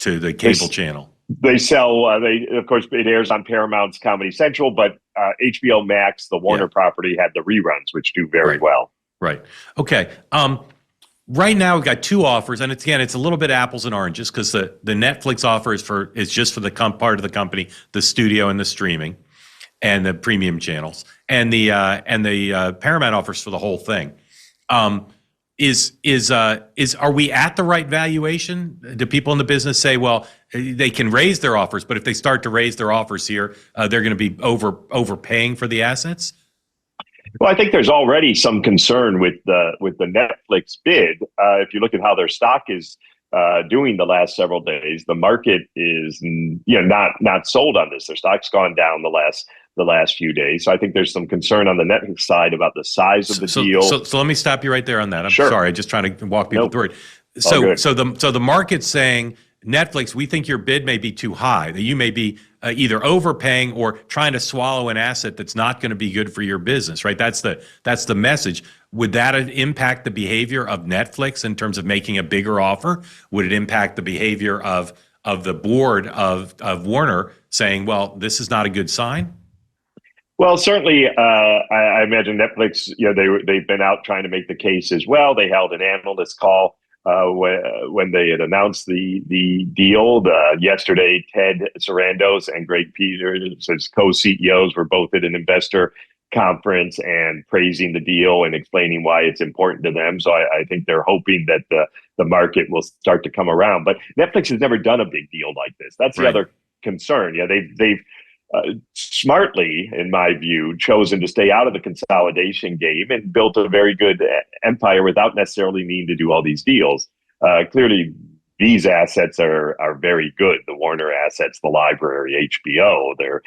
the cable channel. They sell. Of course, it airs on Paramount's Comedy Central, but HBO Max, the Warner property, had the reruns, which do very well. Right. Okay. Right now, we've got 2 offers, and it's a little bit apples and oranges, because the Netflix offer is just for the part of the company, the studio and the streaming, and the premium channels, and the Paramount offers for the whole thing. Are we at the right valuation? Do people in the business say, well, they can raise their offers, but if they start to raise their offers here, they're going to be overpaying for the assets? Well, I think there's already some concern with the Netflix bid. If you look at how their stock is doing the last several days, the market is not sold on this. Their stock's gone down the last few days. So I think there's some concern on the Netflix side about the size of the deal. So let me stop you right there on that. I'm sorry, I'm just trying to walk people through it. So the market's saying, Netflix, we think your bid may be too high, that you may be either overpaying or trying to swallow an asset that's not going to be good for your business, right? That's the message. Would that impact the behavior of Netflix in terms of making a bigger offer? Would it impact the behavior of the board of Warner saying, well, this is not a good sign? Well, certainly, I imagine Netflix, they've been out trying to make the case as well. They held an analyst call when they had announced the deal. Yesterday, Ted Sarandos and Greg Peters, as co-CEOs, were both at an investor conference and praising the deal and explaining why it's important to them. So I think they're hoping that the market will start to come around. But Netflix has never done a big deal like this. That's the other concern. They've smartly, in my view, chosen to stay out of the consolidation game and built a very good empire without necessarily needing to do all these deals. Clearly, these assets are very good. The Warner assets, the library, HBO, they're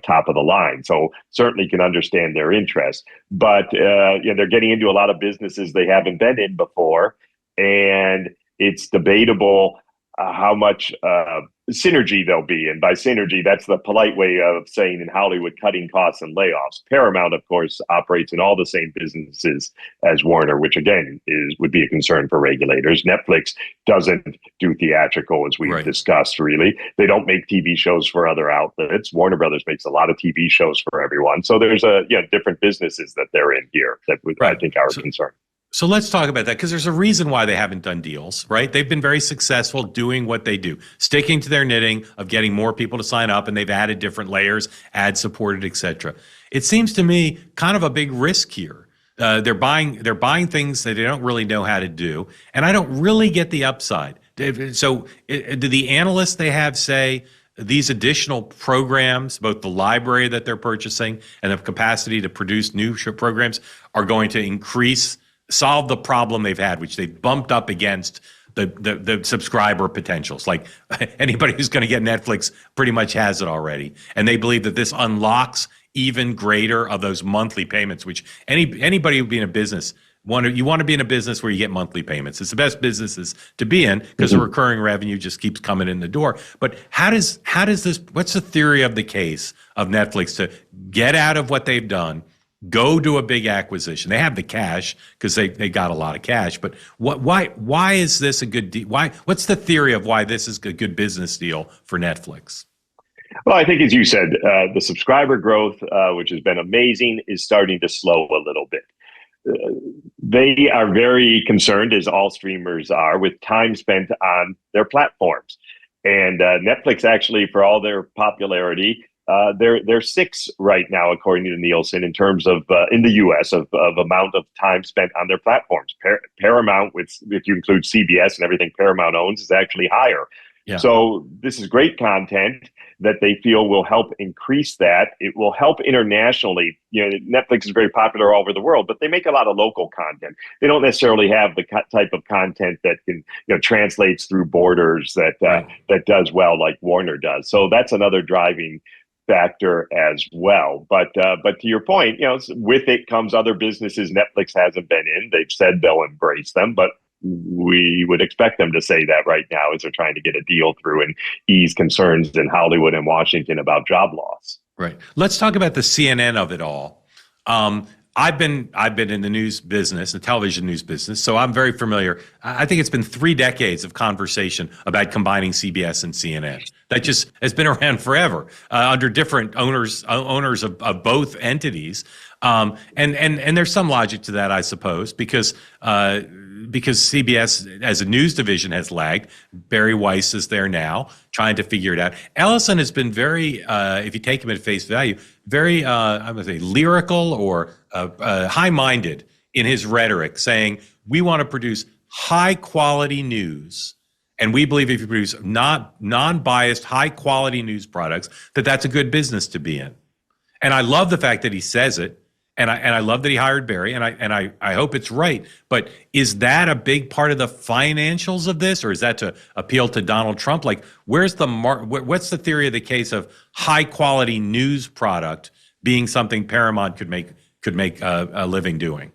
top of the line. So certainly can understand their interest. But they're getting into a lot of businesses they haven't been in before, and it's debatable how much synergy there'll be. And by synergy, that's the polite way of saying in Hollywood, cutting costs and layoffs. Paramount, of course, operates in all the same businesses as Warner, which again would be a concern for regulators. Netflix doesn't do theatrical, as we've discussed, really. They don't make TV shows for other outlets. Warner Brothers makes a lot of TV shows for everyone. So there's different businesses that they're in here that I think are a concern. So let's talk about that, because there's a reason why they haven't done deals, right? They've been very successful doing what they do, sticking to their knitting of getting more people to sign up, and they've added different layers, ad supported, et cetera. It seems to me kind of a big risk here. They're buying things that they don't really know how to do, and I don't really get the upside. So do the analysts they have say these additional programs, both the library that they're purchasing and the capacity to produce new programs, are going to solve the problem they've had, which they've bumped up against the subscriber potentials? Like anybody who's going to get Netflix pretty much has it already. And they believe that this unlocks even greater of those monthly payments, which anybody who be in a business, you want to be in a business where you get monthly payments. It's the best businesses to be in because the recurring revenue just keeps coming in the door. But how does this, what's the theory of the case of Netflix to get out of what they've done, go to a big acquisition? They have the cash because they got a lot of cash. But why is this a good deal? What's the theory of why this is a good business deal for Netflix? Well, I think, as you said, the subscriber growth, which has been amazing, is starting to slow a little bit. They are very concerned, as all streamers are, with time spent on their platforms. And Netflix, actually, for all their popularity, they're 6 right now, according to Nielsen, in terms of in the U.S. of amount of time spent on their platforms. Paramount, if you include CBS and everything Paramount owns, is actually higher. Yeah. So this is great content that they feel will help increase that. It will help internationally. Netflix is very popular all over the world, but they make a lot of local content. They don't necessarily have the type of content that can translates through borders that does well like Warner does. So that's another driving factor as well. But to your point, with it comes other businesses Netflix hasn't been in. They've said they'll embrace them, but we would expect them to say that right now as they're trying to get a deal through and ease concerns in Hollywood and Washington about job loss. Right. Let's talk about the CNN of it all. I've been in the news business, the television news business, so I'm very familiar. I think it's been 3 decades of conversation about combining CBS and CNN. That just has been around forever under different owners of both entities. And there's some logic to that, I suppose, because CBS as a news division has lagged. Barry Weiss is there now trying to figure it out. Ellison has been very, if you take him at face value, very, I would say, lyrical or high-minded in his rhetoric, saying we want to produce high-quality news, and we believe if you produce non-biased, high-quality news products, that's a good business to be in. And I love the fact that he says it. And I love that he hired Barry, and I hope it's right. But is that a big part of the financials of this, or is that to appeal to Donald Trump? Like, where's the what's the theory of the case of high quality news product being something Paramount could make a living doing?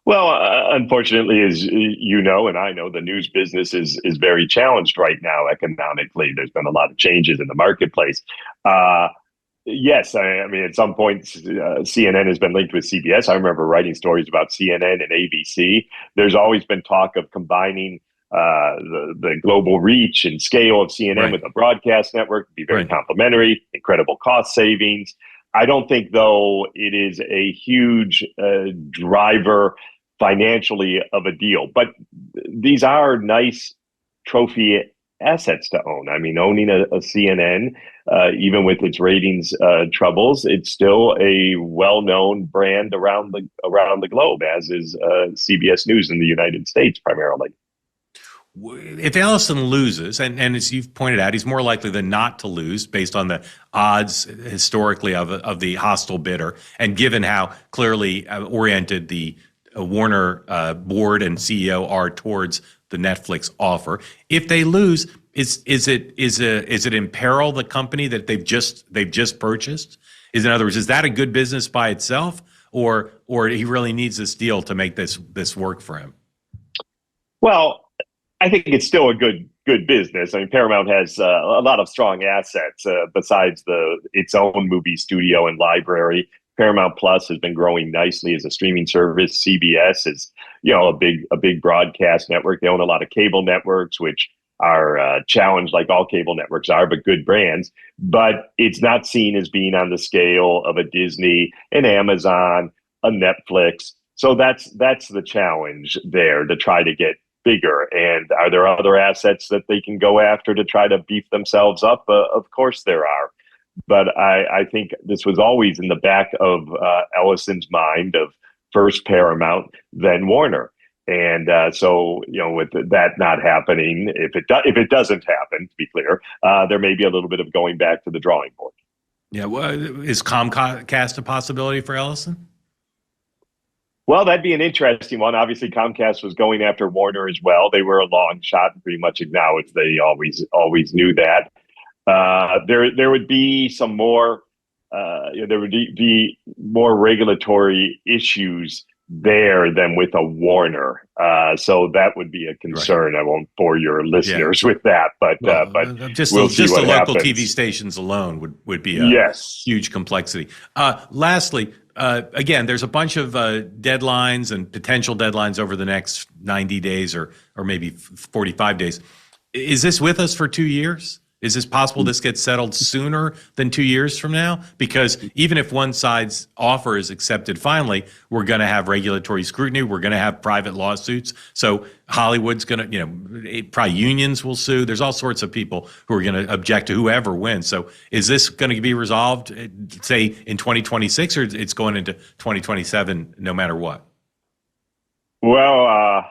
Well, unfortunately, as you know, and I know, the news business is very challenged right now economically. There's been a lot of changes in the marketplace. Yes, I mean, at some point, CNN has been linked with CBS. I remember writing stories about CNN and ABC. There's always been talk of combining the global reach and scale of CNN with a broadcast network to be very complementary, incredible cost savings. I don't think, though, it is a huge driver financially of a deal. But these are nice trophy assets to own. I mean, owning a CNN, even with its ratings troubles, it's still a well-known brand around the globe, as is CBS News in the United States primarily. If Ellison loses, and as you've pointed out, he's more likely than not to lose based on the odds historically of the hostile bidder, and given how clearly oriented the Warner board and CEO are towards the Netflix offer. If they lose, is it imperil the company that they've just purchased? In other words, is that a good business by itself, or he really needs this deal to make this work for him? Well, I think it's still a good business. I mean, Paramount has a lot of strong assets besides its own movie studio and library. Paramount Plus has been growing nicely as a streaming service. CBS is, a big broadcast network. They own a lot of cable networks, which are challenged like all cable networks are, but good brands. But it's not seen as being on the scale of a Disney, an Amazon, a Netflix. So that's the challenge there, to try to get bigger. And are there other assets that they can go after to try to beef themselves up? Of course there are. But I think this was always in the back of Ellison's mind of first Paramount, then Warner. And so, with that not happening, if it doesn't happen, to be clear, there may be a little bit of going back to the drawing board. Yeah. Well, is Comcast a possibility for Ellison? Well, that'd be an interesting one. Obviously, Comcast was going after Warner as well. They were a long shot and pretty much acknowledged they always knew that. There would be some more. There would be more regulatory issues there than with a Warner. So that would be a concern. Right. I won't bore your listeners with that, but just we'll the local happens. TV stations alone would be a huge complexity. Lastly, again, there's a bunch of deadlines and potential deadlines over the next 90 days or maybe 45 days. Is this with us for 2 years? Is this possible this gets settled sooner than 2 years from now? Because even if one side's offer is accepted finally, we're going to have regulatory scrutiny. We're going to have private lawsuits. So Hollywood's going to, probably unions will sue. There's all sorts of people who are going to object to whoever wins. So is this going to be resolved, say, in 2026, or it's going into 2027 no matter what? Well,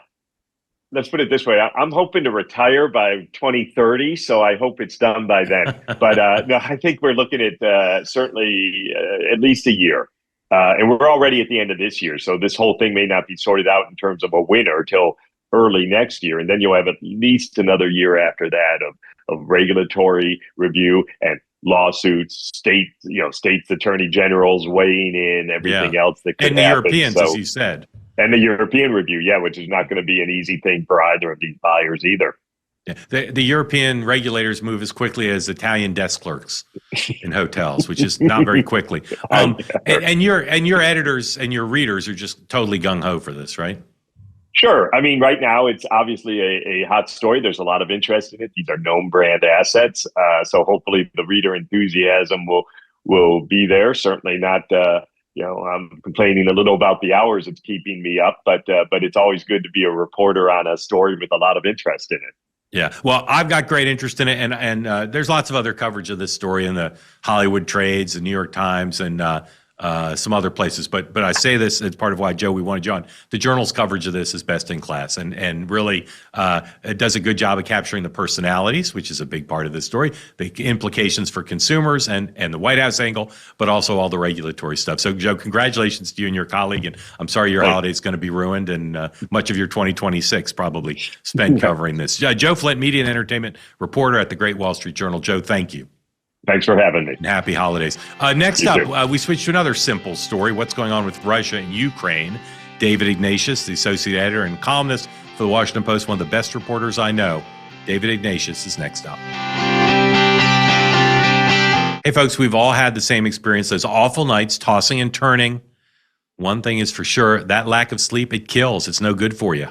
let's put it this way. I'm hoping to retire by 2030, so I hope it's done by then. But no, I think we're looking at certainly at least a year. And we're already at the end of this year, so this whole thing may not be sorted out in terms of a winner till early next year. And then you'll have at least another year after that of regulatory review and lawsuits, states attorney generals weighing in, everything else that could happen. And the Europeans, so, as you said. And the European review, which is not going to be an easy thing for either of these buyers either. Yeah. The European regulators move as quickly as Italian desk clerks in hotels, which is not very quickly. And your editors and your readers are just totally gung ho for this, right? Sure. I mean, right now it's obviously a hot story. There's a lot of interest in it. These are known brand assets, so hopefully the reader enthusiasm will be there. Certainly not. I'm complaining a little about the hours it's keeping me up, but it's always good to be a reporter on a story with a lot of interest in it. Yeah, well, I've got great interest in it, and there's lots of other coverage of this story in the Hollywood Trades, the New York Times, and some other places. But I say this as part of why, Joe, we wanted you on. The Journal's coverage of this is best in class, and really it does a good job of capturing the personalities, which is a big part of this story, the implications for consumers and the White House angle, but also all the regulatory stuff. So, Joe, congratulations to you and your colleague, and I'm sorry your holiday is going to be ruined, and much of your 2026 probably spent covering this. Joe Flint, media and entertainment reporter at the Great Wall Street Journal. Joe, thank you. Thanks for having me. And happy holidays. Next up, we switch to another simple story. What's going on with Russia and Ukraine? David Ignatius, the associate editor and columnist for the Washington Post, one of the best reporters I know. David Ignatius is next up. Hey, folks, we've all had the same experience, those awful nights tossing and turning. One thing is for sure, that lack of sleep, it kills. It's no good for you.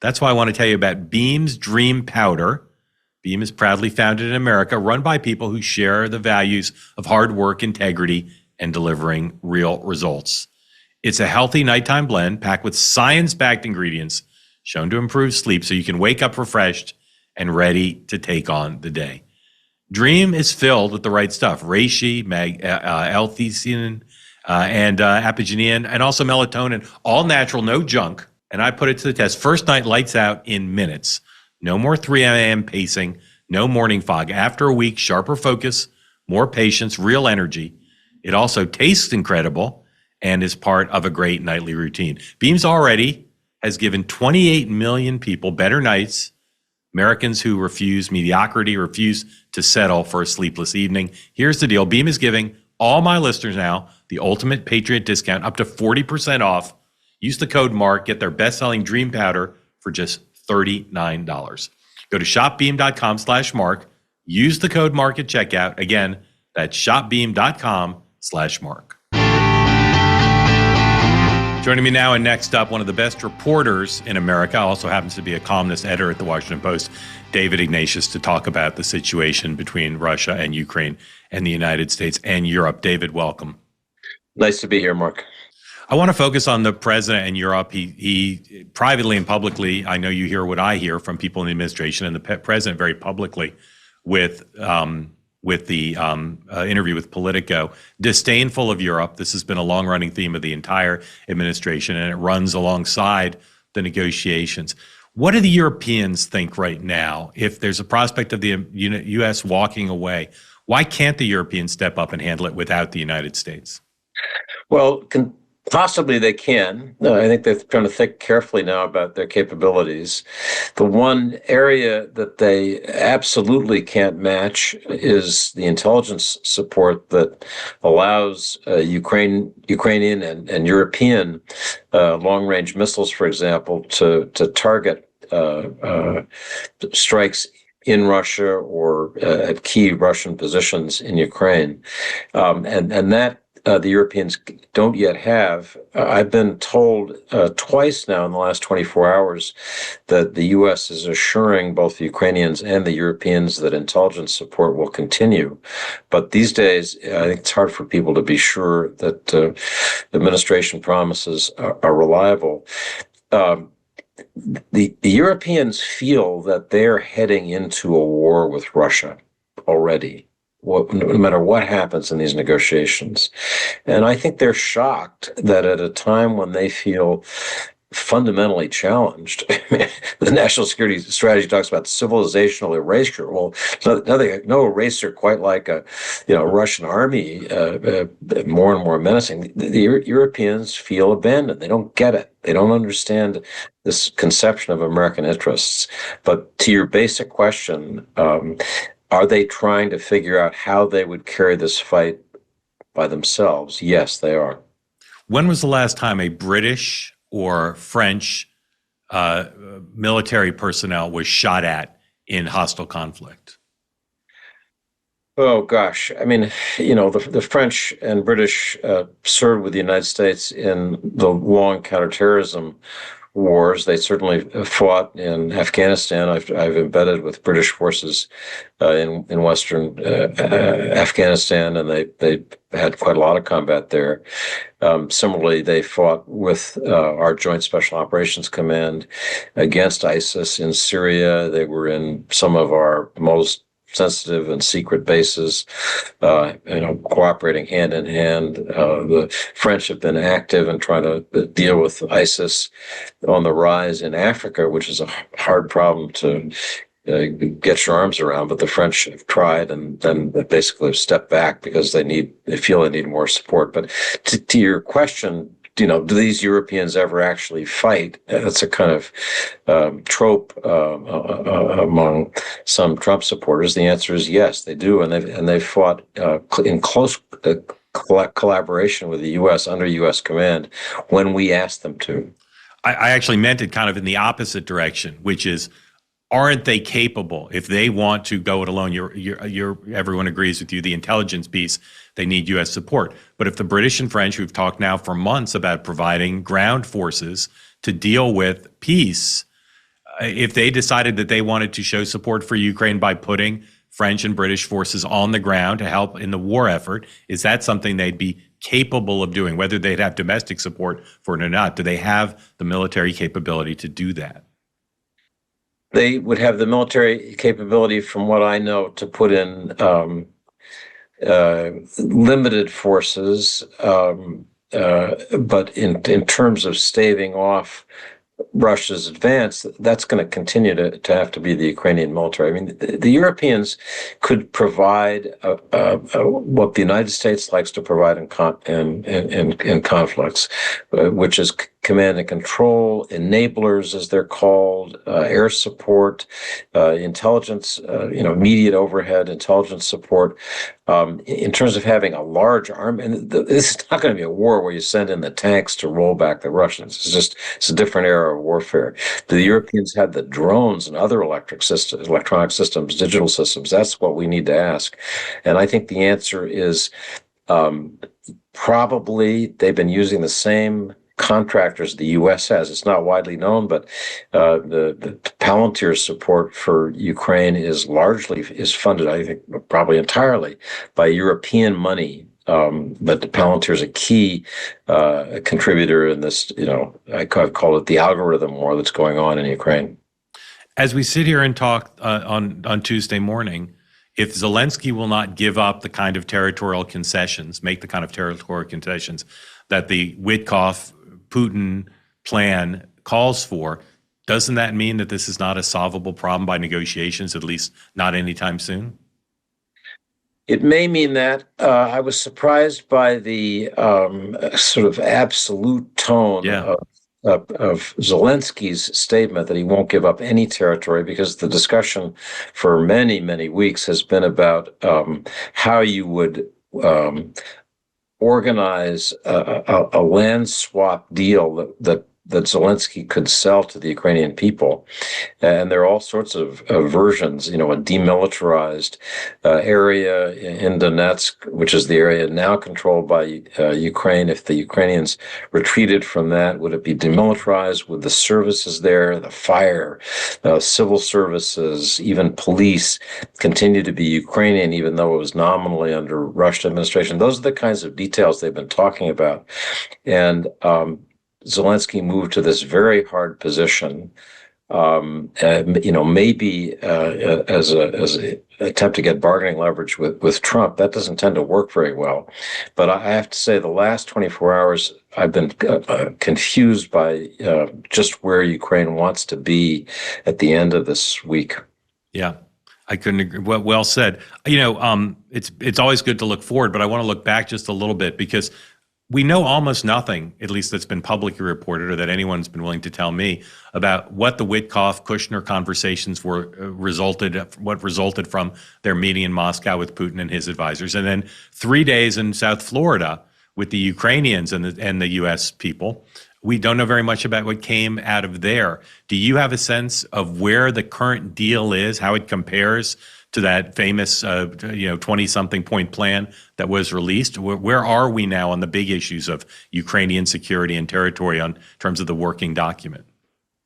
That's why I want to tell you about Beam's Dream Powder. Beam is proudly founded in America, run by people who share the values of hard work, integrity, and delivering real results. It's a healthy nighttime blend packed with science-backed ingredients shown to improve sleep so you can wake up refreshed and ready to take on the day. Dream is filled with the right stuff: reishi, L-theanine, and apigenin, and also melatonin, all natural, no junk. And I put it to the test. First night, lights out in minutes. No more 3 a.m. pacing, no morning fog. After a week, sharper focus, more patience, real energy. It also tastes incredible, and is part of a great nightly routine. Beams already has given 28 million people better nights, Americans who refuse mediocrity, refuse to settle for a sleepless evening. Here's the deal. Beam is giving all my listeners now the ultimate Patriot discount, up to 40% off. Use the code MARK, get their best-selling Dream Powder for just $39. Go to shopbeam.com/mark. Use the code MARK at checkout. Again, that's shopbeam.com/mark. Joining me now and next up, one of the best reporters in America, also happens to be a columnist editor at the Washington Post, David Ignatius, to talk about the situation between Russia and Ukraine and the United States and Europe. David, welcome. Nice to be here, Mark. I want to focus on the president in Europe. He privately and publicly, I know you hear what I hear from people in the administration, and the president very publicly with the interview with Politico, disdainful of Europe. This has been a long-running theme of the entire administration, and it runs alongside the negotiations. What do the Europeans think right now? If there's a prospect of the U.S. walking away, why can't the Europeans step up and handle it without the United States? Well, possibly they can. I think they're trying to think carefully now about their capabilities. The one area that they absolutely can't match is the intelligence support that allows Ukrainian and European long-range missiles, for example, to target strikes in Russia or at key Russian positions in Ukraine. And that the Europeans don't yet have. I've been told twice now in the last 24 hours that the U.S. is assuring both the Ukrainians and the Europeans that intelligence support will continue. But these days, I think it's hard for people to be sure that the administration promises are reliable. The Europeans feel that they're heading into a war with Russia already, no matter what happens in these negotiations. And I think they're shocked that at a time when they feel fundamentally challenged, the national security strategy talks about civilizational erasure. Well, no eraser quite like a Russian army, more and more menacing. The Europeans feel abandoned. They don't get it. They don't understand this conception of American interests. But to your basic question, are they trying to figure out how they would carry this fight by themselves? Yes, they are. When was the last time a British or French military personnel was shot at in hostile conflict? Oh, gosh. I mean, the French and British served with the United States in the long counterterrorism wars. They certainly fought in Afghanistan. I've embedded with British forces in Western Afghanistan, and they had quite a lot of combat there. Similarly, they fought with our Joint Special Operations Command against ISIS in Syria. They were in some of our most sensitive and secret bases, cooperating hand in hand. The French have been active in trying to deal with ISIS on the rise in Africa, which is a hard problem to get your arms around. But the French have tried and then basically have stepped back because they feel they need more support. But to your question, do these Europeans ever actually fight? That's a kind of trope among some Trump supporters. The answer is yes, they do, and they've fought in close collaboration with the U.S. under U.S. command when we asked them to. I actually meant it kind of in the opposite direction, which is, aren't they capable? If they want to go it alone, everyone agrees with you, the intelligence piece, they need U.S. support. But if the British and French, who've talked now for months about providing ground forces to deal with peace, if they decided that they wanted to show support for Ukraine by putting French and British forces on the ground to help in the war effort, is that something they'd be capable of doing, whether they'd have domestic support for it or not? Do they have the military capability to do that? They would have the military capability, from what I know, to put in limited forces, but in terms of staving off Russia's advance, that's going to continue to have to be the Ukrainian military. I mean, the Europeans could provide what the United States likes to provide in conflicts, which is command and control, enablers, as they're called, air support, intelligence, immediate overhead intelligence support. In terms of having a large army, and this is not going to be a war where you send in the tanks to roll back the Russians. It's a different era of warfare. The Europeans had the drones and other electronic systems, digital systems. That's what we need to ask. And I think the answer is probably they've been using the same contractors the U.S. has. It's not widely known, but the Palantir support for Ukraine is funded, I think, probably entirely by European money. But Palantir is a key contributor in this, I call it the algorithm war that's going on in Ukraine. As we sit here and talk on Tuesday morning, if Zelensky will not give up the kind of territorial concessions, make the kind of territorial concessions that the Witkoff-Putin plan calls for, doesn't that mean that this is not a solvable problem by negotiations, at least not anytime soon? It may mean that. I was surprised by the sort of absolute tone of Zelensky's statement that he won't give up any territory, because the discussion for many, many weeks has been about how you would organize a land swap deal that Zelensky could sell to the Ukrainian people. And there are all sorts of versions, a demilitarized area in Donetsk, which is the area now controlled by Ukraine. If the Ukrainians retreated from that, would it be demilitarized? Would the services there, the fire, civil services, even police, continue to be Ukrainian, even though it was nominally under Russian administration? Those are the kinds of details they've been talking about. And Zelensky moved to this very hard position, maybe as a attempt to get bargaining leverage with Trump. That doesn't tend to work very well. But I have to say, the last 24 hours, I've been confused by just where Ukraine wants to be at the end of this week. Yeah, I couldn't agree. Well said. It's always good to look forward, but I want to look back just a little bit, because we know almost nothing, at least that's been publicly reported or that anyone's been willing to tell me, about what the Witkoff-Kushner conversations were what resulted from their meeting in Moscow with Putin and his advisors. And then 3 days in South Florida with the Ukrainians and the U.S. people. We don't know very much about what came out of there. Do you have a sense of where the current deal is, how it compares to that famous 20-something point plan that was released? Where are we now on the big issues of Ukrainian security and territory in terms of the working document?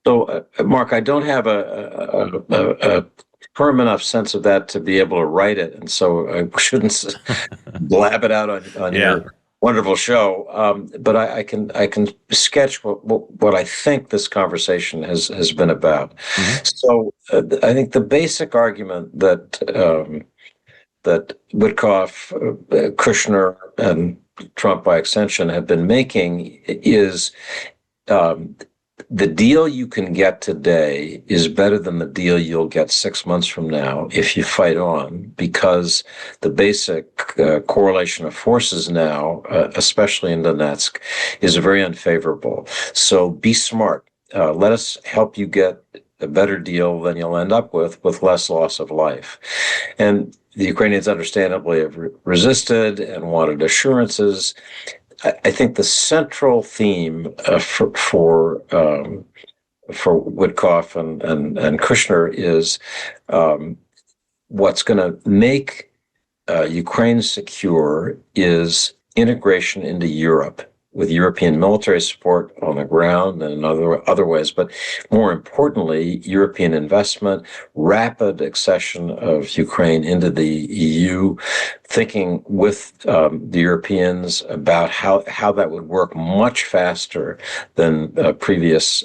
So, Mark, I don't have a firm enough sense of that to be able to write it, and so I shouldn't blab it out on your wonderful show. But I can sketch what I think this conversation has been about. Mm-hmm. So I think the basic argument that Witkoff, Kushner, and Trump by extension have been making is the deal you can get today is better than the deal you'll get 6 months from now if you fight on, because the basic correlation of forces now, especially in Donetsk, is very unfavorable. So be smart. Let us help you get a better deal than you'll end up with less loss of life. And the Ukrainians understandably have resisted and wanted assurances. I think the central theme for Witkoff and Kushner is what's going to make Ukraine secure is integration into Europe, with European military support on the ground and in other ways, but more importantly, European investment, rapid accession of Ukraine into the EU, thinking with the Europeans about how that would work much faster than previous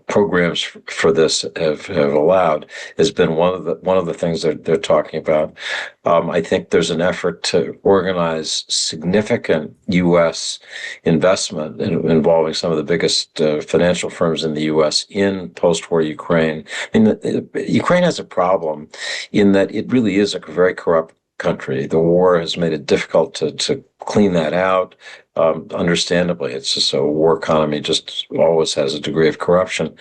programs for this have allowed has been one of the things that they're talking about. I think there's an effort to organize significant U.S. investment involving some of the biggest financial firms in the U.S. in post-war Ukraine. I mean, Ukraine has a problem in that it really is a very corrupt country. The war has made it difficult to clean that out. Understandably, it's just a war economy just always has a degree of corruption.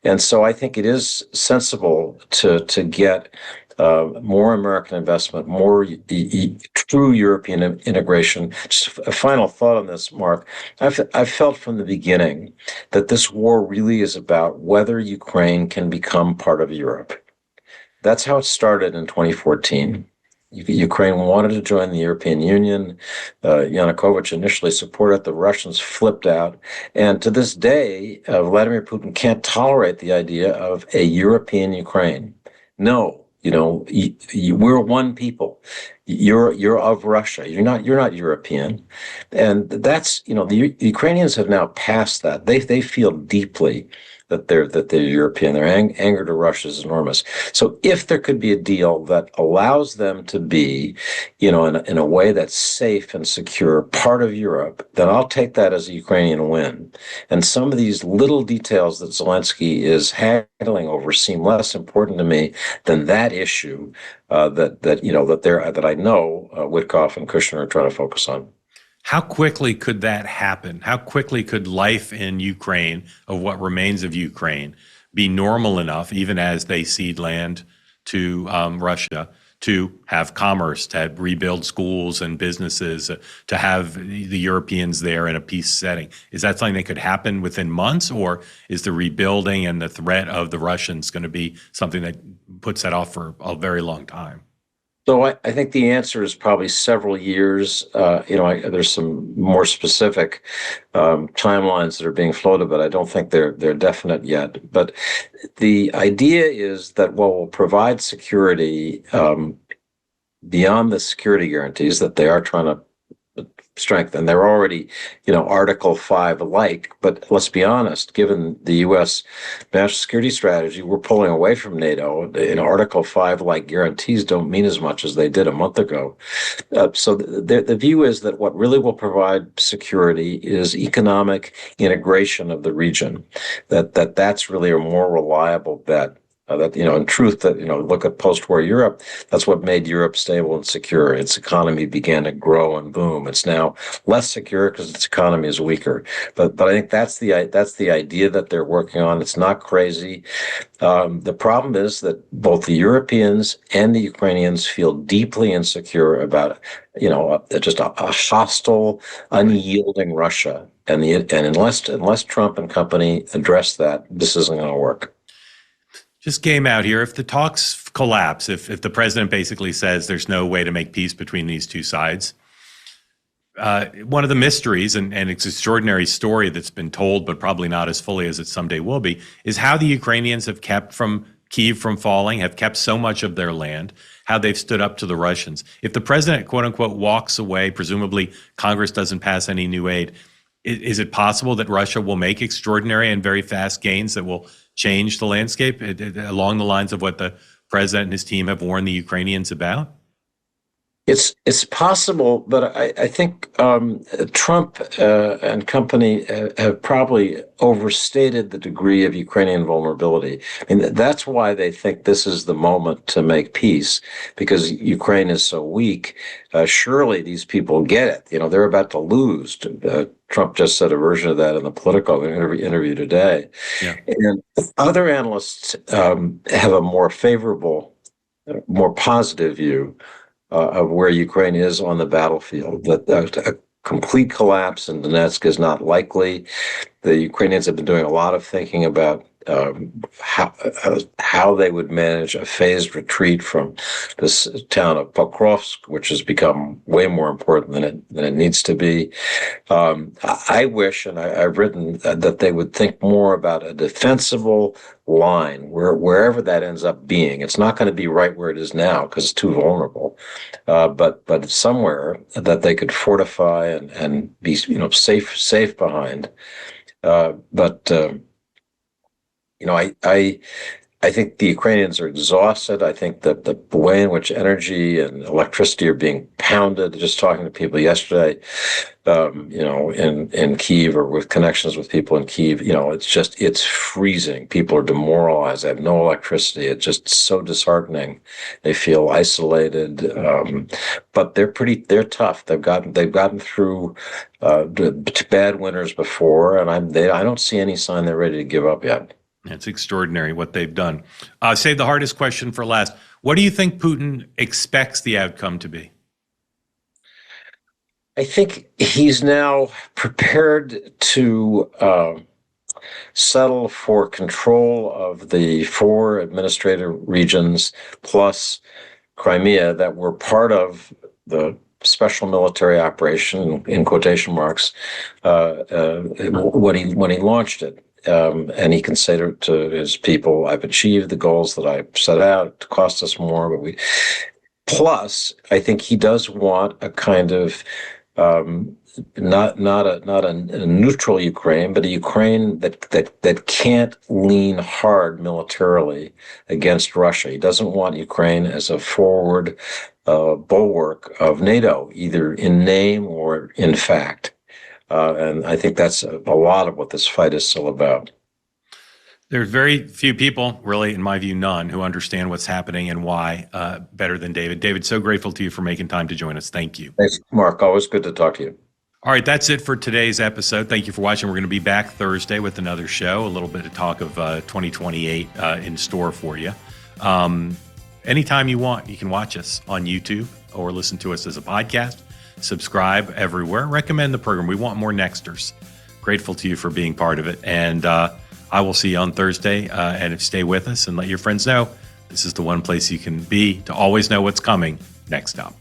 And so I think it is sensible to get more American investment, more true European integration. Just a final thought on this, Mark. I've felt from the beginning that this war really is about whether Ukraine can become part of Europe. That's how it started in 2014. Ukraine wanted to join the European Union. Yanukovych initially supported it. The Russians flipped out. And to this day, Vladimir Putin can't tolerate the idea of a European Ukraine. No, we're one people. You're of Russia. You're not European. And that's, the Ukrainians have now passed that. They feel deeply that they're European. Their anger to Russia is enormous. So if there could be a deal that allows them to be, in a way that's safe and secure, part of Europe, then I'll take that as a Ukrainian win. And some of these little details that Zelensky is haggling over seem less important to me than that issue that I know Witkoff and Kushner are trying to focus on. How quickly could that happen? How quickly could life in Ukraine, of what remains of Ukraine, be normal enough, even as they cede land to Russia, to have commerce, to rebuild schools and businesses, to have the Europeans there in a peace setting? Is that something that could happen within months, or is the rebuilding and the threat of the Russians going to be something that puts that off for a very long time? So I think the answer is probably several years. There's some more specific timelines that are being floated, but I don't think they're definite yet. But the idea is that what will provide security beyond the security guarantees that they are trying to strengthen. They're already, Article 5 alike. But let's be honest, given the U.S. national security strategy, we're pulling away from NATO. Article 5 like guarantees don't mean as much as they did a month ago. So the view is that what really will provide security is economic integration of the region. That's really a more reliable bet. In truth, look at post-war Europe, that's what made Europe stable and secure. Its economy began to grow and boom. It's now less secure because its economy is weaker. But I think that's the idea that they're working on. It's not crazy. The problem is that both the Europeans and the Ukrainians feel deeply insecure about, just a hostile, unyielding Russia. And unless Trump and company address that, this isn't going to work. Just game out here. If the talks collapse, if the president basically says there's no way to make peace between these two sides, one of the mysteries, and it's an extraordinary story that's been told, but probably not as fully as it someday will be, is how the Ukrainians have kept from Kyiv from falling, have kept so much of their land, how they've stood up to the Russians. If the president, quote unquote, walks away, presumably Congress doesn't pass any new aid, is it possible that Russia will make extraordinary and very fast gains that will change the landscape along the lines of what the president and his team have warned the Ukrainians about? It's possible, but I think Trump and company have probably overstated the degree of Ukrainian vulnerability. I mean, that's why they think this is the moment to make peace, because Ukraine is so weak. Surely these people get it. They're about to lose. Trump just said a version of that in the Politico interview today. Yeah. And other analysts have a more favorable, more positive view of where Ukraine is on the battlefild. That a complete collapse in Donetsk is not likely. The Ukrainians have been doing a lot of thinking about how they would manage a phased retreat from this town of Pokrovsk, which has become way more important than it needs to be. I wish, and I've written that they would think more about a defensible line wherever that ends up being. It's not going to be right where it is now because it's too vulnerable, but somewhere that they could fortify and be safe behind. But I think the Ukrainians are exhausted. I think that the way in which energy and electricity are being pounded, just talking to people yesterday, in Kyiv or with connections with people in Kyiv, it's freezing. People are demoralized. They have no electricity. It's just so disheartening. They feel isolated, but they're tough. They've gotten through bad winters before, and I don't see any sign they're ready to give up yet. It's extraordinary what they've done. Save the hardest question for last. What do you think Putin expects the outcome to be? I think he's now prepared to settle for control of the 4 administrative regions plus Crimea that were part of the special military operation, in quotation marks, when he launched it. And he can say to his people, I've achieved the goals that I set out. It cost us more, but plus, I think he does want a kind of not a neutral Ukraine, but a Ukraine that can't lean hard militarily against Russia. He doesn't want Ukraine as a forward bulwark of NATO, either in name or in fact. And I think that's a lot of what this fight is still about. There's very few people, really, in my view, none, who understand what's happening and why better than David. David, so grateful to you for making time to join us. Thank you. Thanks, Mark. Always good to talk to you. All right, that's it for today's episode. Thank you for watching. We're going to be back Thursday with another show, a little bit of talk of 2028 in store for you. Anytime you want, you can watch us on YouTube or listen to us as a podcast. Subscribe everywhere. Recommend the program. We want more Nexters. Grateful to you for being part of it. And I will see you on Thursday. And stay with us and let your friends know this is the one place you can be to always know what's coming next up.